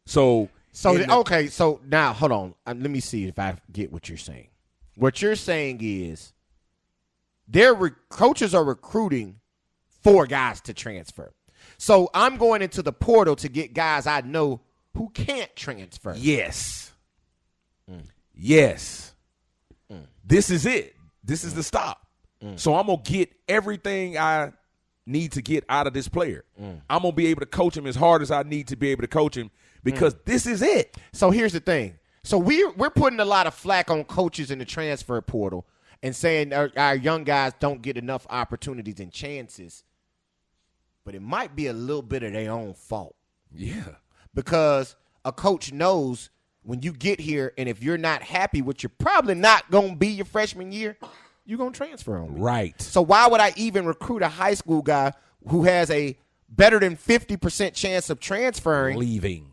So okay, so now hold on. Let me see if I get what you're saying. What you're saying is coaches are recruiting for guys to transfer. So I'm going into the portal to get guys I know who can't transfer. Yes. Yes. This is it. This is the stop. So I'm going to get everything I need to get out of this player. I'm going to be able to coach him as hard as I need to be able to coach him because this is it. So here's the thing. So we're putting a lot of flack on coaches in the transfer portal and saying our young guys don't get enough opportunities and chances. But it might be a little bit of their own fault. Yeah. Because a coach knows when you get here and if you're not happy, which you're probably not going to be your freshman year, you're going to transfer on me. Right. So why would I even recruit a high school guy who has a better than 50% chance of transferring? Leaving.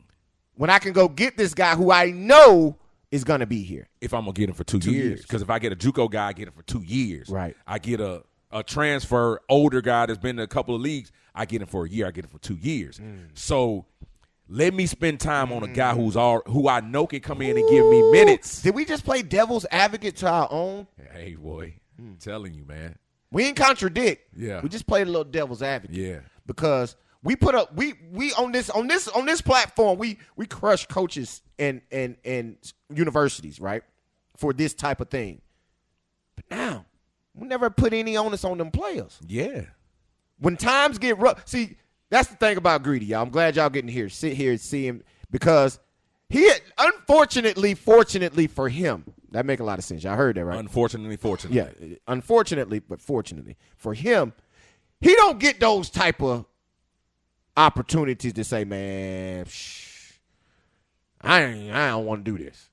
When I can go get this guy who I know is going to be here. If I'm going to get him for 2 years. Because if I get a JUCO guy, I get him for 2 years. Right. I get a transfer, older guy that's been in a couple of leagues, I get him for a year, I get him for 2 years. So let me spend time on a guy who I know can come in and give me minutes. Did we just play devil's advocate to our own? Hey, boy, I'm telling you, man. We didn't contradict. Yeah. We just played a little devil's advocate. Yeah. Because we put up we on this platform, we crush coaches and universities, right? For this type of thing. But now, we never put any onus on them players. Yeah. When times get rough, see, that's the thing about Greedy, y'all. I'm glad y'all getting here, sit here and see him because fortunately for him, that make a lot of sense. Y'all heard that, right? Unfortunately. Yeah, unfortunately, but fortunately for him, he don't get those type of opportunities to say, man, I don't want to do this,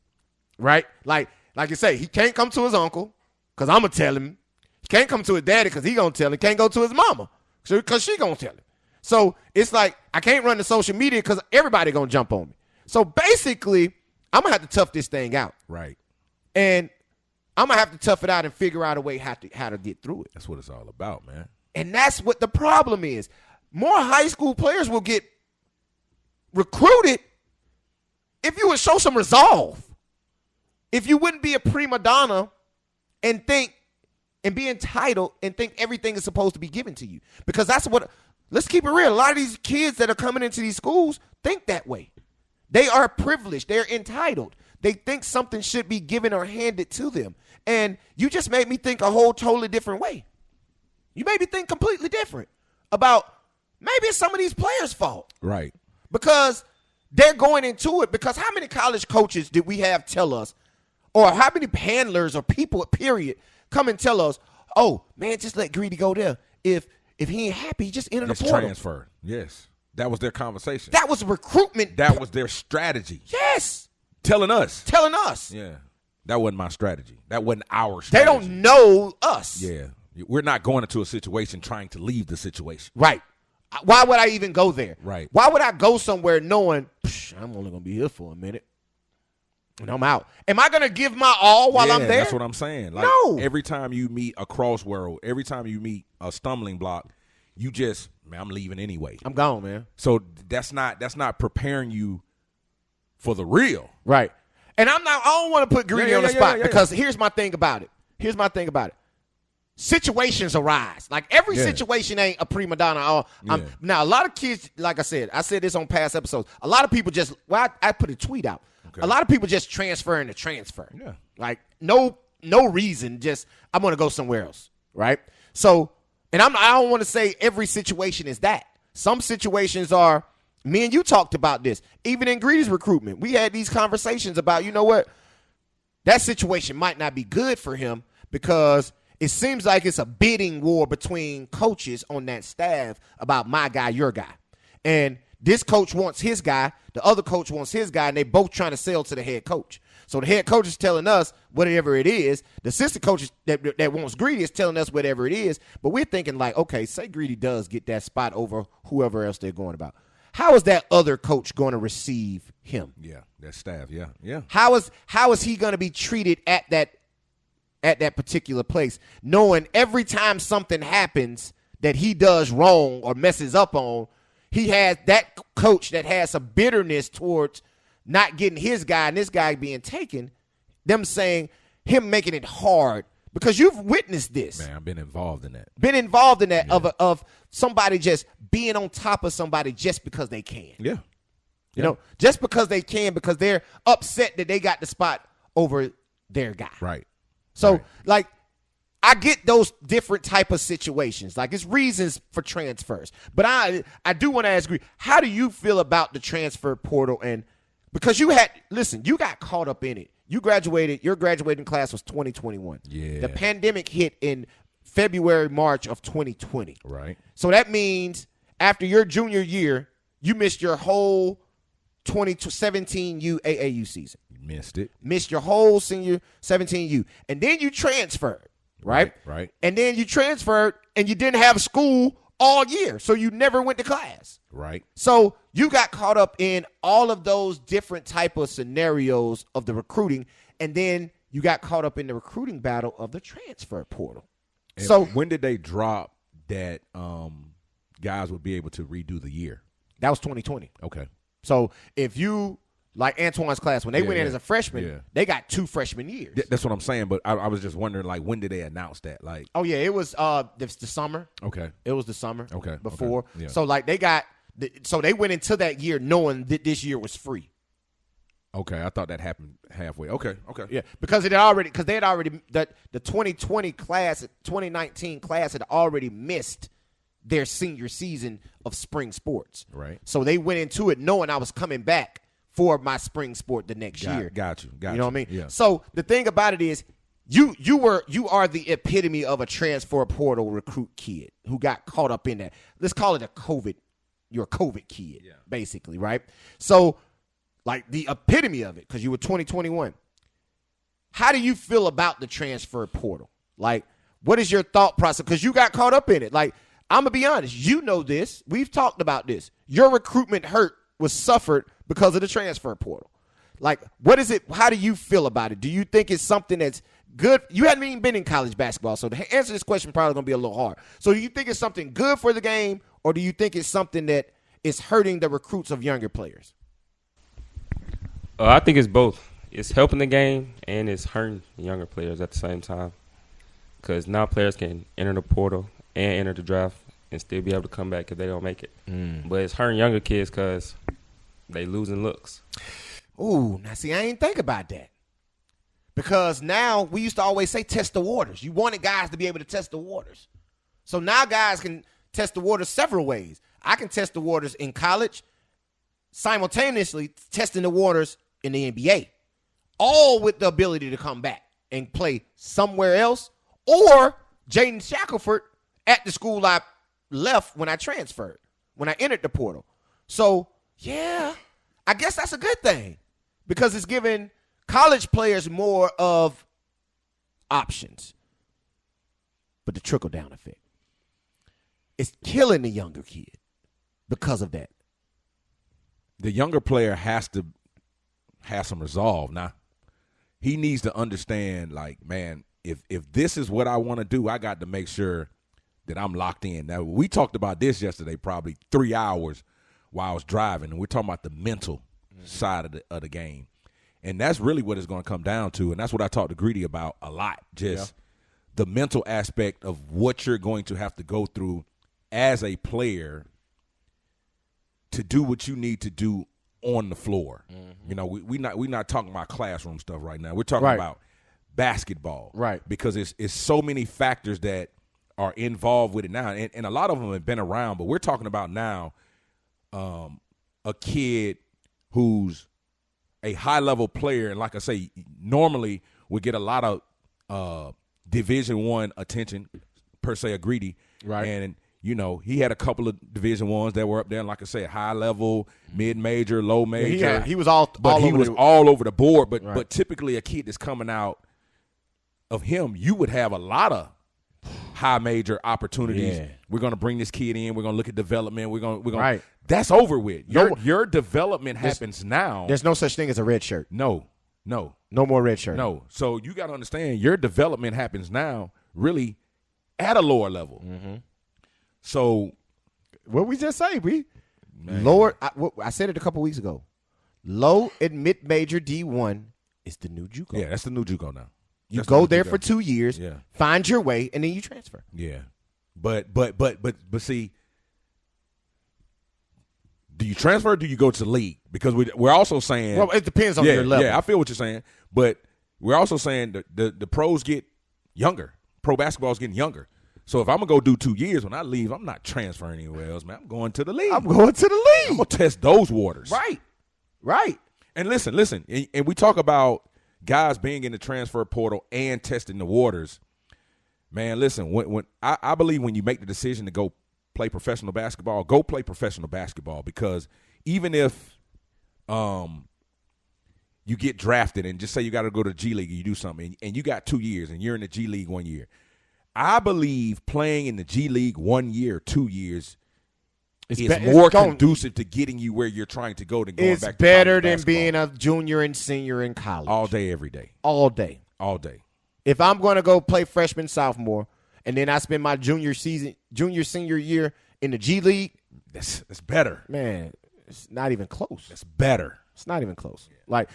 right? Like you say, he can't come to his uncle because I'm gonna tell him. He can't come to his daddy because he gonna tell him. Can't go to his mama because she gonna tell him. So it's like I can't run the social media because everybody gonna jump on me. So basically, I'm gonna have to tough this thing out. Right. And I'm gonna have to tough it out and figure out a way how to get through it. That's what it's all about, man. And that's what the problem is. More high school players will get recruited if you would show some resolve. If you wouldn't be a prima donna and think and be entitled and think everything is supposed to be given to you. Because that's what, let's keep it real. A lot of these kids that are coming into these schools think that way. They are privileged. They're entitled. They think something should be given or handed to them. And you just made me think a whole totally different way. You made me think completely different about maybe it's some of these players' fault. Right. Because they're going into it. Because how many college coaches did we have tell us, or how many handlers or people, period, come and tell us, oh, man, just let Greedy go there. If he ain't happy, just enter the portal. Transfer. Yes. That was their conversation. That was recruitment. That was their strategy. Yes. Telling us. Yeah. That wasn't my strategy. That wasn't our strategy. They don't know us. Yeah. We're not going into a situation trying to leave the situation. Right. Why would I even go there? Right. Why would I go somewhere knowing I'm only going to be here for a minute and I'm out? Am I going to give my all while I'm there? That's what I'm saying. Like, no. Every time you meet a crossroad, every time you meet a stumbling block, you just, man, I'm leaving anyway. I'm gone, man. So that's not preparing you for the real. Right. And I don't want to put Greedy on the spot because here's my thing about it. Situations arise. Like every situation ain't a prima donna. Now, a lot of kids, like I said this on past episodes, a lot of people just, I put a tweet out. Okay. A lot of people just transferring to transfer. Yeah. Like no reason, just I'm going to go somewhere else, right? So, and I don't want to say every situation is that. Some situations are, me and you talked about this. Even in Greedy's recruitment, we had these conversations about, you know what, that situation might not be good for him because it seems like it's a bidding war between coaches on that staff about my guy, your guy. And this coach wants his guy, the other coach wants his guy, and they both trying to sell to the head coach. So the head coach is telling us whatever it is. The assistant coach that wants Greedy is telling us whatever it is. But we're thinking like, okay, say Greedy does get that spot over whoever else they're going about. How is that other coach going to receive him? Yeah, that staff. Yeah. How is he going to be treated at that particular place, knowing every time something happens that he does wrong or messes up on, he has that coach that has some bitterness towards not getting his guy and this guy being taken, them saying, him making it hard, because you've witnessed this. Man, I've been involved in that. Yeah. of somebody just being on top of somebody just because they can. Yeah. You know, just because they can, because they're upset that they got the spot over their guy. Right. So, like, I get those different type of situations. Like, it's reasons for transfers. But I do want to ask you, how do you feel about the transfer portal? And because you got caught up in it. Your graduating class was 2021. Yeah. The pandemic hit in February, March of 2020. Right. So that means after your junior year, you missed your whole 2017U AAU season. Missed it. Missed your whole senior 17U. And then you transferred, right? Right. And then you transferred and you didn't have school all year. So you never went to class. Right. So you got caught up in all of those different type of scenarios of the recruiting. And then you got caught up in the recruiting battle of the transfer portal. And so when did they drop that guys would be able to redo the year? That was 2020. Okay. So if you, like Antoine's class, when they went in as a freshman, they got 2 freshman years. That's what I'm saying, but I was just wondering, like, when did they announce that? Like, oh, yeah, it was the summer. Okay. It was the summer. Okay. Before. Okay. Yeah. So, like, so they went into that year knowing that this year was free. Okay, I thought that happened halfway. Okay. Yeah, because they had already the 2020 class, 2019 class had already missed their senior season of spring sports. Right. So they went into it knowing I was coming back for my spring sport the next year. Got you. You know what I mean? Yeah. So the thing about it is, you are the epitome of a transfer portal recruit kid who got caught up in that. Let's call it you're a COVID kid, basically, right? So, like, the epitome of it, because you were 2021. How do you feel about the transfer portal? Like, what is your thought process? Because you got caught up in it. Like, I'm going to be honest. You know this. We've talked about this. Your recruitment hurt was suffered because of the transfer portal. Like, what is it? How do you feel about it? Do you think it's something that's good? You haven't even been in college basketball, so to answer this question probably going to be a little hard. So do you think it's something good for the game, or do you think it's something that is hurting the recruits of younger players? I think it's both. It's helping the game and it's hurting younger players at the same time. Because now players can enter the portal and enter the draft and still be able to come back if they don't make it. But it's hurting younger kids because they losing looks. Ooh, now see, I ain't think about that. Because now we used to always say test the waters. You wanted guys to be able to test the waters. So now guys can test the waters several ways. I can test the waters in college, simultaneously testing the waters in the NBA, all with the ability to come back and play somewhere else, or Jaden Shackelford at the school I left when I transferred, when I entered the portal. So, yeah, I guess that's a good thing because it's giving college players more of options. But the trickle-down effect, it's killing the younger kid because of that. The younger player has to have some resolve. Now, he needs to understand, like, man, if this is what I want to do, I got to make sure that I'm locked in. Now, we talked about this yesterday, probably 3 hours while I was driving, and we're talking about the mental side of the game. And that's really what it's going to come down to, and that's what I talked to Greedy about a lot, just the mental aspect of what you're going to have to go through as a player to do what you need to do on the floor. You know, we not talking about classroom stuff right now. We're talking about basketball. Right. Because it's so many factors that are involved with it now. And a lot of them have been around, but we're talking about now a kid who's a high-level player. And like I say, normally we get a lot of Division I attention per se a Greedy. Right. And you know, he had a couple of Division I's that were up there, like I said, high level, mid major, low major. He was all over the board. But Right. but typically a kid that's coming out of him, you would have a lot of high major opportunities. Yeah. We're gonna bring this kid in. We're gonna look at development. We're gonna. Right. That's over with. No- Your development happens now. There's no such thing as a red shirt. No. No more red shirt. No. So you got to understand your development happens now really at a lower level. Mm-hmm. So What we just say, lower. I said it a couple weeks ago. Low and mid major D1 is the new JUCO. yeah, that's the new JUCO now. You That's go the new there JUCO. for 2 years, Yeah. find your way, and then you transfer. Yeah. But see, do you transfer or do you go to the league? Because we're also saying Well, it depends on your level. Yeah, I feel what you're saying. But we're also saying that the pros get younger. Pro basketball is getting younger. So if I'm going to go do 2 years, when I leave, I'm not transferring anywhere else, man. I'm going to the league. I'm going to the I'm league. going to test those waters. Right. And listen, and we talk about guys being in the transfer portal and testing the waters. Man, listen, when I believe when you make the decision to go play professional basketball, go play professional basketball, because even if you get drafted and just say you got to go to the G League and you do something and you got 2 years and you're in the G League 1 year, I believe playing in the G League 1 year, 2 years is more conducive to getting you where you're trying to go than going It's back to better college than basketball. being a junior and senior in college. All day, every day. All day. All day. If I'm going to go play freshman, sophomore, and then I spend my junior, senior year in the G League, That's better. man, it's not even close. That's better. It's not even close. Like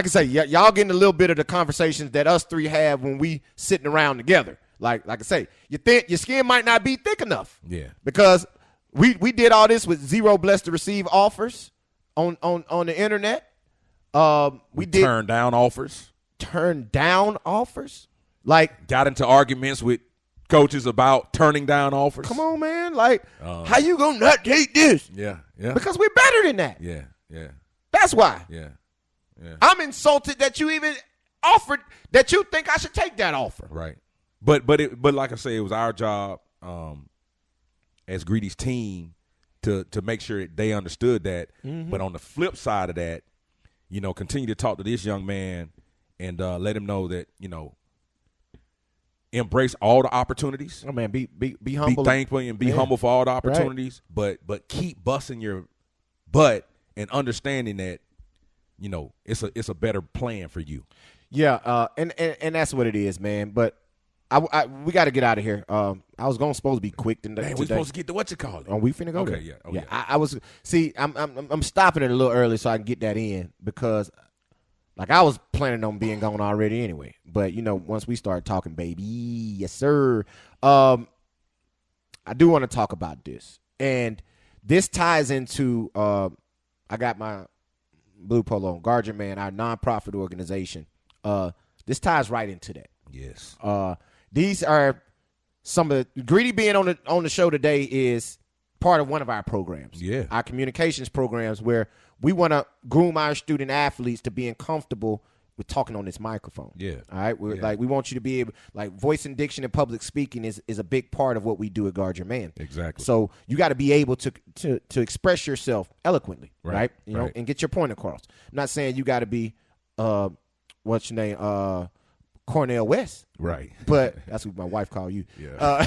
I say, y'all getting a little bit of the conversations that us three have when we sitting around together. Like I say, your skin might not be thick enough. Yeah. Because we did all this with zero blessed to receive offers on the internet. We did turn down offers. turn down offers. Like, Got into arguments with coaches about turning down offers. come on, man. Like, how you gonna not take this? Yeah. Yeah. Because we're better than that. Yeah. Yeah. That's why. Yeah. Yeah. I'm insulted that you even offered, that you think I should take that offer. Right. But like I say, it was our job as Greedy's team to make sure they understood that. Mm-hmm. But on the flip side of that, continue to talk to this young man and let him know that, embrace all the opportunities. Oh man, be humble. Be thankful and be humble for all the opportunities, but keep busting your butt and understanding that, it's a better plan for you. Yeah, and that's what it is, man. But we got to get out of here. I was supposed to be quick today. Man, we supposed to get to what you call it. Oh, we finna go Okay, there. yeah. Oh, yeah. yeah. I was I'm stopping it a little early so I can get that in, because like I was planning on being gone already anyway. But once we start talking, baby, yes sir. I do want to talk about this, and this ties into I got my blue polo on, Guard Your Man, our nonprofit organization. This ties right into that. Yes. These are some of the Greedy being on the show today is part of one of our programs. Yeah. Our communications programs, where we want to groom our student athletes to being comfortable with talking on this microphone. Yeah. All right. We want you to be able, like, voice and diction and public speaking is a big part of what we do at Guard Your Man. Exactly. So you got to be able to express yourself eloquently, right? Right. And get your point across. I'm not saying you got to be what's your name? Cornell West. Right. But that's what my wife called you. Yeah.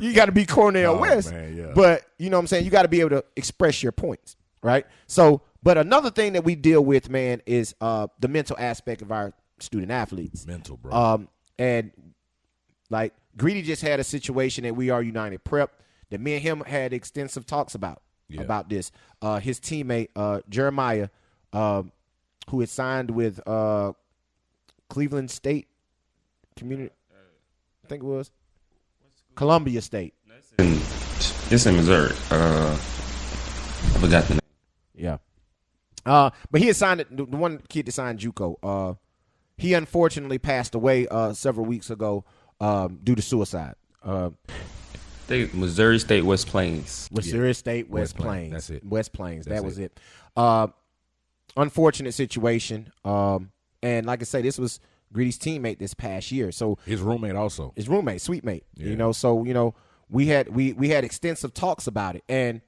You got to be Cornell Oh, West. man, yeah. But you know what I'm saying? You got to be able to express your points, right? So, but another thing that we deal with, man, is the mental aspect of our student athletes. Mental, bro. And like Greedy just had a situation at We Are United Prep that me and him had extensive talks about this. His teammate, Jeremiah, who had signed with Cleveland State Community, I think it was Columbia State. It's in Missouri. I forgot the name. Yeah. But he had signed the one kid that signed JUCO. He unfortunately passed away several weeks ago due to suicide. Missouri State West Plains. Missouri State West Plains. That's it. West Plains. That's that was it. Unfortunate situation. And like I say, this was Greedy's teammate this past year. So his roommate also. His roommate, sweet mate. Yeah. So we had extensive talks about it, and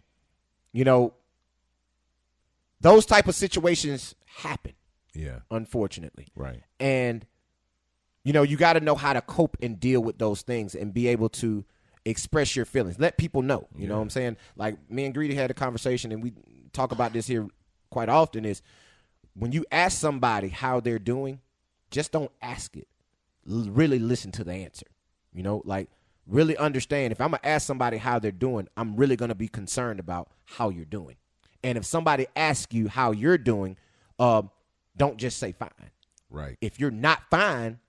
those type of situations happen. Yeah. Unfortunately. Right. And you got to know how to cope and deal with those things and be able to express your feelings. Let people know. You know what I'm saying? Like me and Greedy had a conversation, and we talk about this here quite often, is when you ask somebody how they're doing, just don't ask it. Really listen to the answer. Like really understand. If I'm going to ask somebody how they're doing, I'm really going to be concerned about how you're doing. And if somebody asks you how you're doing, don't just say fine. Right. If you're not fine,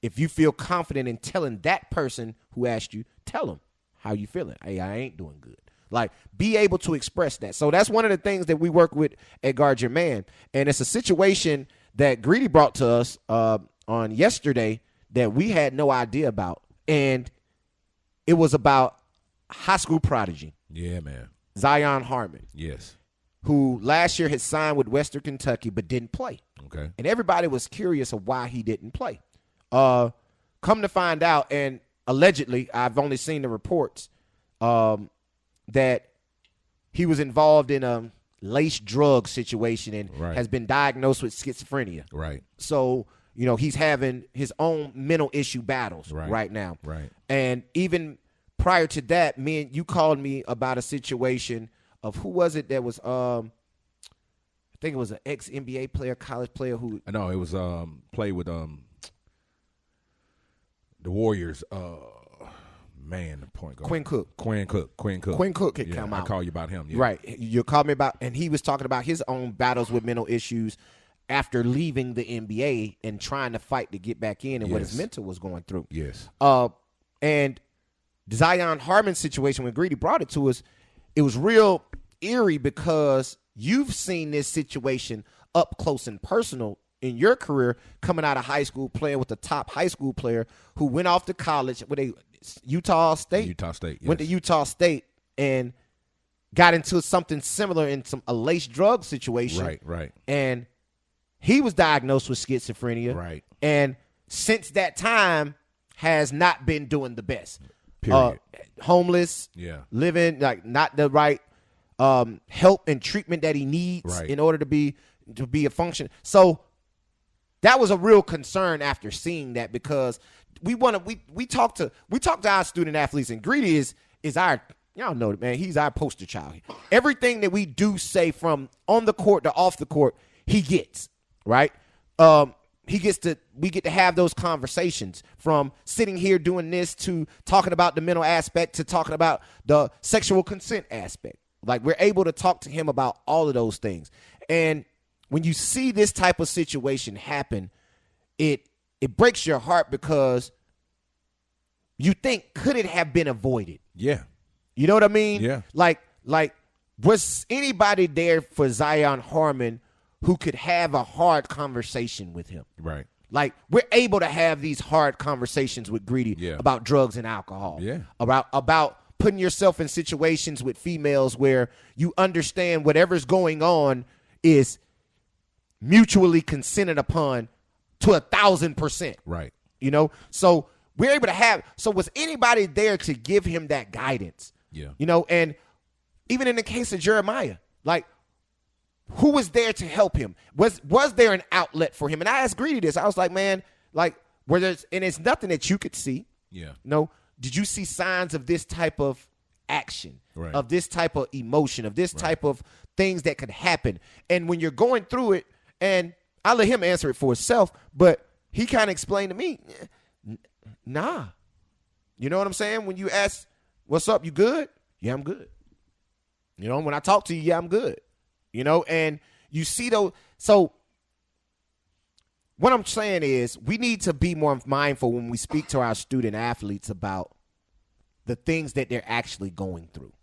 if you feel confident in telling that person who asked you, tell them how you feeling. Hey, I ain't doing good. Like, be able to express that. So that's one of the things that we work with at Guard Your Man. And it's a situation that Greedy brought to us on yesterday that we had no idea about. And it was about high school prodigy. Yeah, man. Zion Harmon. Yes. Who last year had signed with Western Kentucky but didn't play. Okay. And everybody was curious of why he didn't play. Come to find out, and allegedly, I've only seen the reports, that he was involved in a laced drug situation and has been diagnosed with schizophrenia. Right. So, he's having his own mental issue battles right now. Right. And even prior to that, you called me about a situation of who was it that was I think it was an ex-NBA player, college player who No, it was played with the Warriors, the point guard. Quinn Cook. Quinn Cook had come out. I call you about him. Yeah. Right. You called me about, and he was talking about his own battles with mental issues after leaving the NBA and trying to fight to get back in and what his mentor was going through. Yes. And the Zion Harmon situation, when Greedy brought it to us, it was real eerie because you've seen this situation up close and personal in your career, coming out of high school, playing with a top high school player who went off to college with Utah State. Yes. Went to Utah State and got into something similar in a laced drug situation. Right. And he was diagnosed with schizophrenia. Right. And since that time has not been doing the best. Period. Homeless. Yeah. Living like not the right help and treatment that he needs in order to be a function. So that was a real concern after seeing that, because we talk to our student athletes, and Greedy is our, y'all know it, man. He's our poster child. Everything that we do say from on the court to off the court, he gets, right? We get to have those conversations, from sitting here doing this to talking about the mental aspect to talking about the sexual consent aspect. Like, we're able to talk to him about all of those things. And when you see this type of situation happen, it breaks your heart, because you think, could it have been avoided? Yeah. You know what I mean? Yeah. Like was anybody there for Zion Harmon who could have a hard conversation with him? Right. Like, we're able to have these hard conversations with Greedy about drugs and alcohol. Yeah. About putting yourself in situations with females where you understand whatever's going on is mutually consented upon to 1,000%. Right. So we're able to have. So was anybody there to give him that guidance? Yeah. And even in the case of Jeremiah, like, who was there to help him? Was there an outlet for him? And I asked Greedy this. I was like, man, like, and it's nothing that you could see. Yeah. Did you see signs of this type of action, right, of this type of emotion, of this type of things that could happen? And when you're going through it, and I'll let him answer it for himself, but he kind of explained to me, nah. You know what I'm saying? When you ask, what's up, you good? Yeah, I'm good. When I talk to you, yeah, I'm good. And you see those. So what I'm saying is, we need to be more mindful when we speak to our student athletes about the things that they're actually going through,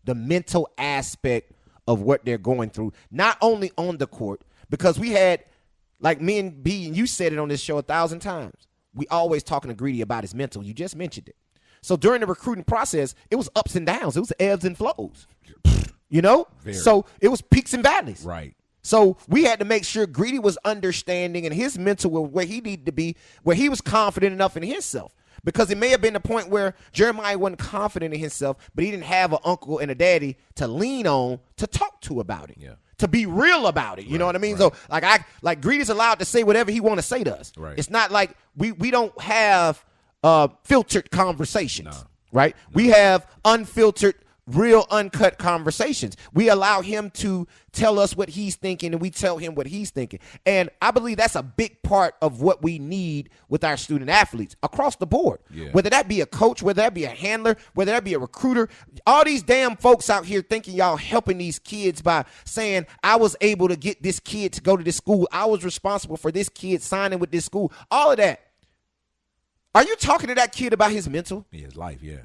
the mental aspect of what they're going through, not only on the court, because we had, like me and B, and you said it on this show 1,000 times, we always talking to Greedy about his mental. You just mentioned it. So during the recruiting process, it was ups and downs. It was ebbs and flows. Very. So it was peaks and valleys. Right. So we had to make sure Greedy was understanding and his mental was where he needed to be, where he was confident enough in himself. Because it may have been the point where Jeremiah wasn't confident in himself, but he didn't have an uncle and a daddy to lean on to talk to about it. Yeah. To be real about it. You know what I mean? Right. So like Greedy's allowed to say whatever he want to say to us. Right. It's not like we don't have filtered conversations. No. Right? No. We have unfiltered, real uncut conversations. We allow him to tell us what he's thinking and we tell him what he's thinking. And I believe that's a big part of what we need with our student athletes across the board. Yeah. Whether that be a coach, whether that be a handler, whether that be a recruiter, all these damn folks out here thinking y'all helping these kids by saying, I was able to get this kid to go to this school. I was responsible for this kid signing with this school. All of that. Are you talking to that kid about his mental? Yeah, his life, yeah.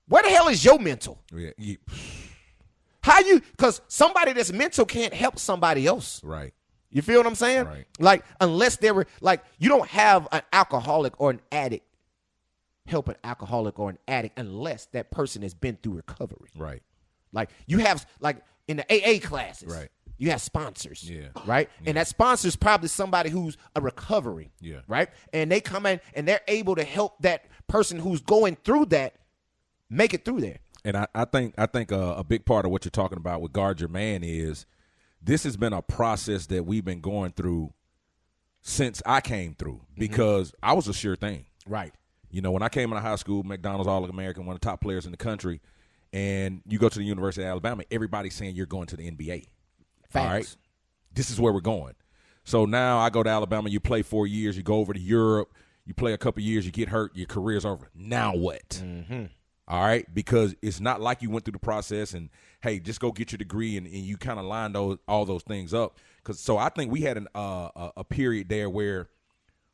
Where the hell is your mental? Yeah. How you, because somebody that's mental can't help somebody else. Right. You feel what I'm saying? Right. Like, unless they were, like, you don't have an alcoholic or an addict help an alcoholic or an addict unless that person has been through recovery. Right. Like, you have, like, in the AA classes. Right. You have sponsors. Yeah. Right? Yeah. And that sponsor is probably somebody who's a recovery. Yeah. Right? And they come in and they're able to help that person who's going through that make it through there. And I think a big part of what you're talking about with Guard Your Man is this has been a process that we've been going through since I came through because I was a sure thing. Right. You know, when I came into high school, McDonald's All-American, one of the top players in the country, and you go to the University of Alabama, everybody's saying you're going to the NBA. Facts. All right? This is where we're going. So now I go to Alabama, you play 4 years, you go over to Europe, you play a couple years, you get hurt, your career's over. Now what? Mm-hmm. All right? Because it's not like you went through the process and, hey, just go get your degree and you kind of line all those things up. So I think we had a period there where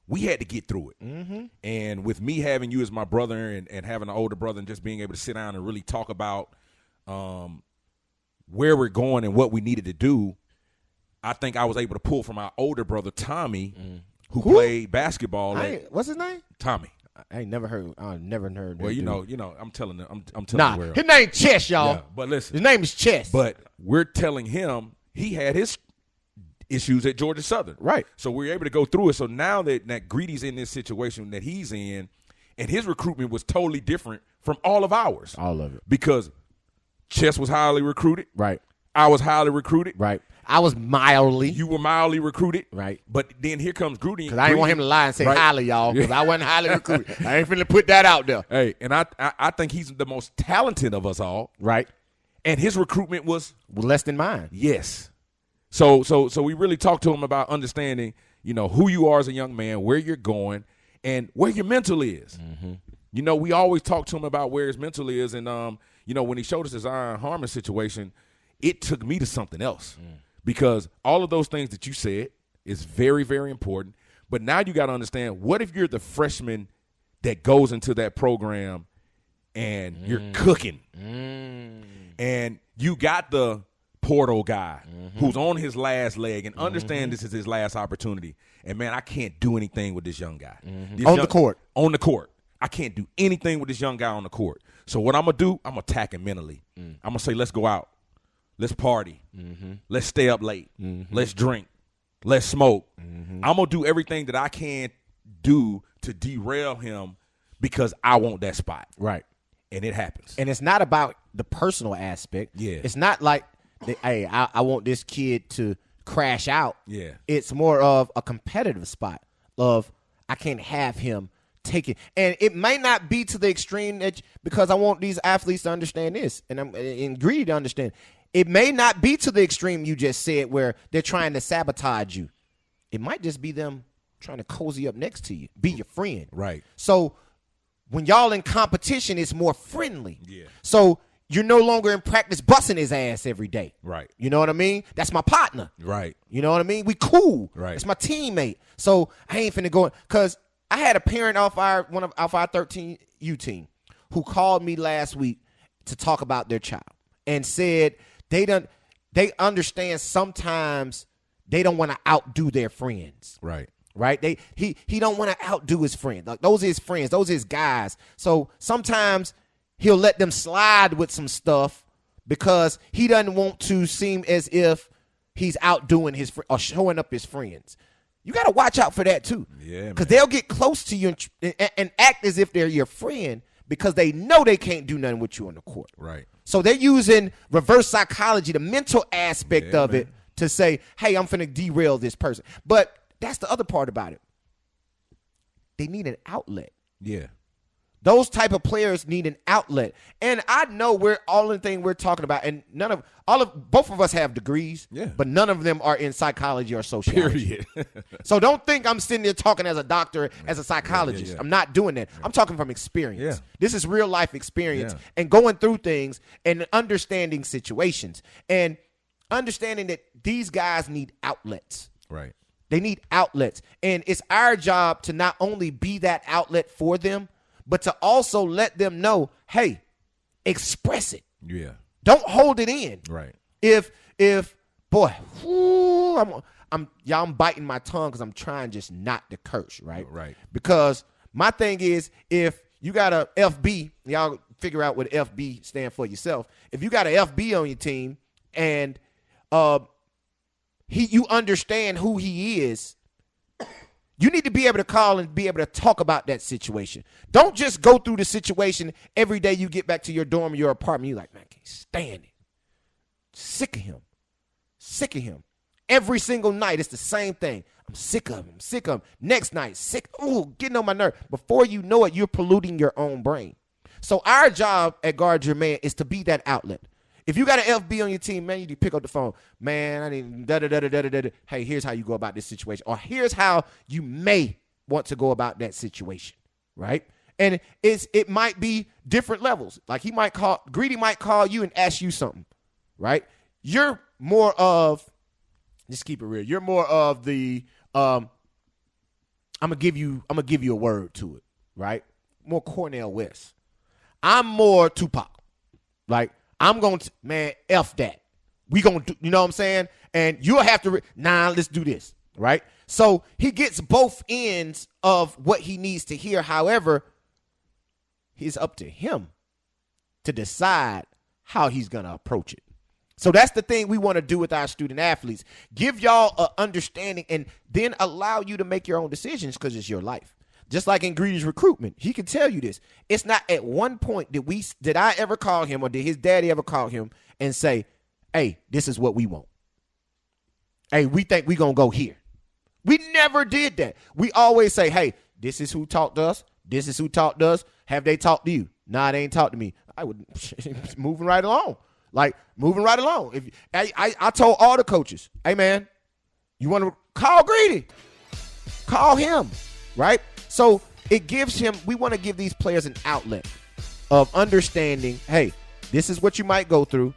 we had to get through it. Mm-hmm. And with me having you as my brother and having an older brother and just being able to sit down and really talk about where we're going and what we needed to do, I think I was able to pull from my older brother, Tommy, who played basketball. What's his name? Tommy. I ain't never heard. I've never heard. Well, you know, I'm telling them. I'm telling Nah, the world. his name Chess, y'all. Yeah, but listen, his name is Chess. But we're telling him he had his issues at Georgia Southern. Right. So we're able to go through it. So now that Greedy's in this situation that he's in, and his recruitment was totally different from all of ours. All of it. Because Chess was highly recruited. Right. I was highly recruited. Right. I was mildly. You were mildly recruited. Right. But then here comes Greedy. Because I didn't want him to lie and say highly, y'all, because I wasn't highly recruited. I ain't finna put that out there. Hey, and I think he's the most talented of us all. Right. And his recruitment was less than mine. Yes. So we really talked to him about understanding, you know, who you are as a young man, where you're going, and where your mental is. Mm-hmm. You know, we always talk to him about where his mental is, and you know, when he showed us his Iron Harmon situation, it took me to something else. Because all of those things that you said is very, very important. But now you got to understand, what if you're the freshman that goes into that program and you're cooking? And you got the portal guy who's on his last leg and understand this is his last opportunity. And, man, I can't do anything with this young guy. On the court. On the court. I can't do anything with this young guy on the court. So what I'm going to do, I'm going to attack him mentally. I'm going to say, let's go out. Let's party. Let's stay up late. Let's drink. Let's smoke. I'm going to do everything that I can do to derail him because I want that spot. Right. And it happens. And it's not about the personal aspect. Yeah. It's not like, hey, I want this kid to crash out. Yeah. It's more of a competitive spot of I can't have him take it. And it may not be to the extreme that because I want these athletes to understand this and I'm Greedy to understand. It may not be to the extreme you just said where they're trying to sabotage you. It might just be them trying to cozy up next to you, be your friend. Right. So when y'all in competition, it's more friendly. Yeah. So you're no longer in practice busting his ass every day. Right. You know what I mean? That's my partner. Right. You know what I mean? We cool. Right. It's my teammate. So I ain't finna go because I had a parent off our 13U team who called me last week to talk about their child and said they understand sometimes they don't want to outdo their friends. Right. Right? He don't want to outdo his friends. Like those are his friends, those are his guys. So sometimes he'll let them slide with some stuff because he doesn't want to seem as if he's outdoing his or showing up his friends. You got to watch out for that too. Yeah, because they'll get close to you and act as if they're your friend because they know they can't do nothing with you on the court. Right. So they're using reverse psychology, the mental aspect of it, to say, hey, I'm finna derail this person. But that's the other part about it. They need an outlet. Yeah. Those type of players need an outlet. And I know all the thing we're talking about, and both of us have degrees, but none of them are in psychology or sociology. Period. So don't think I'm sitting there talking as a doctor, as a psychologist. I'm not doing that. I'm talking from experience. Yeah. This is real life experience and going through things and understanding situations and understanding that these guys need outlets. Right. They need outlets. And it's our job to not only be that outlet for them, but to also let them know, hey, express it. Yeah. Don't hold it in. Right. If boy, I'm biting my tongue because I'm trying just not to curse, right? Right. Because my thing is, if you got a FB, y'all figure out what FB stand for yourself. If you got an FB on your team and you understand who he is, you need to be able to call and be able to talk about that situation. Don't just go through the situation every day you get back to your dorm or your apartment. You're like, man, I can't stand it. Sick of him. Sick of him. Every single night, it's the same thing. I'm sick of him. I'm sick of him. Next night, sick. Ooh, getting on my nerve. Before you know it, you're polluting your own brain. So our job at Guard Your Man is to be that outlet. If you got an FB on your team, man, you need to pick up the phone. Man, I need da-da-da-da-da-da-da. Hey, here's how you go about this situation. Or here's how you may want to go about that situation, right? And it might be different levels. Like Greedy might call you and ask you something, right? You're more of, just keep it real. You're more of the, I'm gonna give you a word to it, right? More Cornel West. I'm more Tupac. Like, I'm going to, man, F that. We going to do, you know what I'm saying? And you'll have to, let's do this, right? So he gets both ends of what he needs to hear. However, it's up to him to decide how he's going to approach it. So that's the thing we want to do with our student athletes. Give y'all an understanding and then allow you to make your own decisions because it's your life. Just like in Greedy's recruitment, he can tell you this. It's not at one point did I ever call him or did his daddy ever call him and say, hey, this is what we want. Hey, we think we're going to go here. We never did that. We always say, hey, this is who talked to us. This is who talked to us. Have they talked to you? Nah, they ain't talked to me. I would moving right along. Like, moving right along. If I told all the coaches, hey, man, you want to call Greedy? Call him, right? So it gives him, we want to give these players an outlet of understanding, hey, this is what you might go through,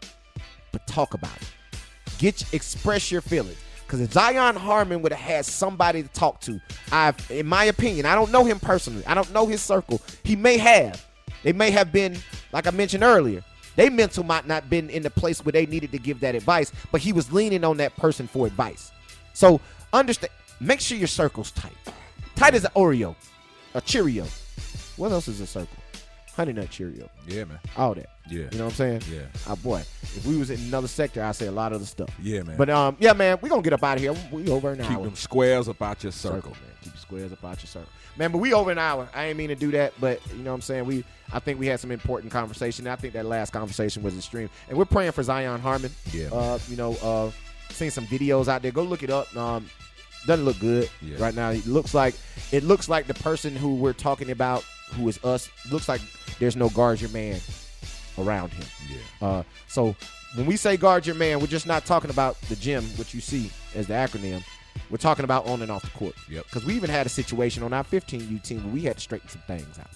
but talk about it. Express your feelings. Because if Zion Harmon would have had somebody to talk to, in my opinion, I don't know him personally. I don't know his circle. They may have been, like I mentioned earlier, they mental might not been in the place where they needed to give that advice, but he was leaning on that person for advice. So understand, make sure your circle's tight. Tight as an Oreo, a Cheerio. What else is a circle? Honey Nut Cheerio. Yeah, man. All that. Yeah. You know what I'm saying? Yeah. Oh, boy. If we was in another sector, I'd say a lot of the stuff. Yeah, man. But, yeah, man, we're going to get up out of here. We over an hour. Keep them squares about your circle. Man. Keep the squares about your circle. Man, but we over an hour. I ain't mean to do that, but, you know what I'm saying? I think we had some important conversation. I think that last conversation was extreme. And we're praying for Zion Harmon. Yeah. Seeing some videos out there. Go look it up. Doesn't look good right now. It looks like the person who we're talking about, who is us, looks like there's no Guard Your Man around him. Yeah. So when we say Guard Your Man, we're just not talking about the gym, which you see as the acronym. We're talking about on and off the court. Yep. Because we even had a situation on our 15U team where we had to straighten some things out.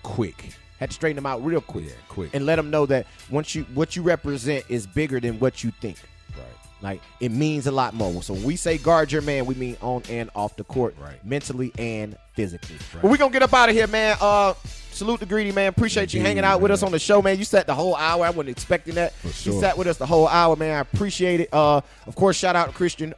Quick. Had to straighten them out real quick. Yeah, quick. And let them know that what you represent is bigger than what you think. Right. Like, it means a lot more. So when we say Guard Your Man, we mean on and off the court, right, mentally and physically. Right. But we're going to get up out of here, man. salute to Greedy, man. Appreciate you Indeed, hanging out with man. us on the show, man. You sat the whole hour. I wasn't expecting that. For sure. You sat with us the whole hour, man. I appreciate it. Of course, shout out to Christian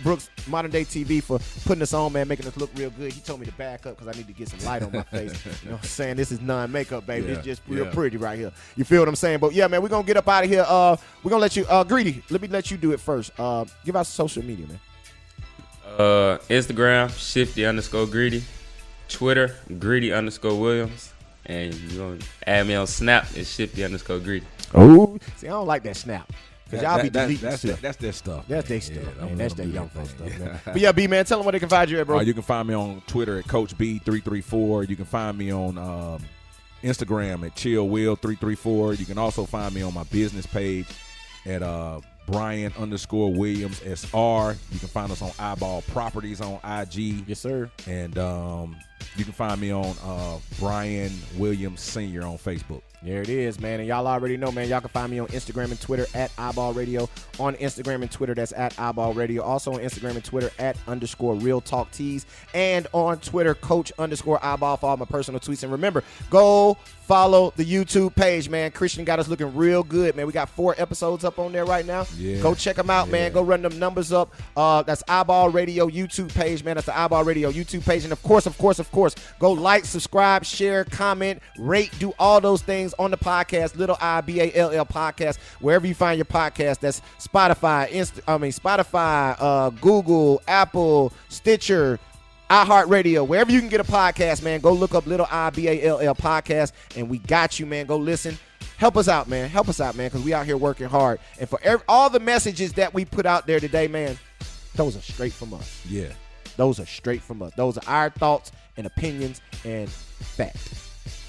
Brooks, Modern Day TV, for putting us on, man, making us look real good. He told me to back up because I need to get some light on my face. You know what I'm saying? This is non-makeup, baby. Yeah, It's just real yeah. pretty right here. You feel what I'm saying? But, yeah, man, we're going to get up out of here. We're going to let you, Greedy, let me let you do it first. Give out social media, man. Instagram, Shifty_Greedy. Twitter, Greedy_Williams. And you gonna add me on Snap, it's Shifty_Greedy. Oh, see, I don't like that snap. Because y'all be deleting that's stuff. That's their stuff. That's their Yeah, stuff, don't man. let That's them that do young their folks thing. stuff, man. But yeah, B, man, tell them where they can find you at, bro. You can find me on Twitter at Coach B334. You can find me on Instagram at ChillWill334. You can also find me on my business page at Brian_Williams SR. You can find us on iBall Properties on IG. Yes, sir. And you can find me on Brian Williams Sr. on Facebook. There it is, man. And y'all already know, man. Y'all can find me on Instagram and Twitter at iBall Radio. On Instagram and Twitter, that's at iBall Radio. Also on Instagram and Twitter at _Real Talk Tees. And on Twitter, Coach_iBall for all my personal tweets. And remember, go follow the YouTube page, man. Christian got us looking real good, man. We got 4 episodes up on there right now. Yeah. Go check them out, man. Go run them numbers up. That's iBall Radio YouTube page, man. That's the iBall Radio YouTube page. And of course, go like, subscribe, share, comment, rate, do all those things on the podcast, Little IBALL podcast, wherever you find your podcast. That's Spotify, Google, Apple, Stitcher, iHeartRadio, wherever you can get a podcast, man. Go look up Little IBALL podcast, and we got you, man. Go listen. Help us out, man. Because we out here working hard. And for all the messages that we put out there today, man, those are straight from us. Yeah. Those are straight from us. Those are our thoughts and opinions and fact.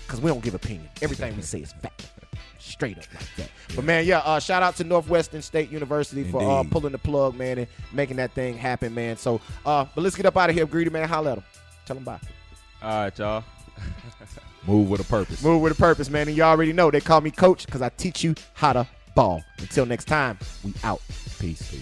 Because we don't give opinion. Everything we say is fact. Straight up like that. Yeah. But, man, shout out to Northwestern State University for pulling the plug, man, and making that thing happen, man. So, but let's get up out of here. Greedy, man. Holla at them. Tell them bye. All right, y'all. Move with a purpose. Move with a purpose, man. And you already know they call me Coach because I teach you how to ball. Until next time, we out. Peace.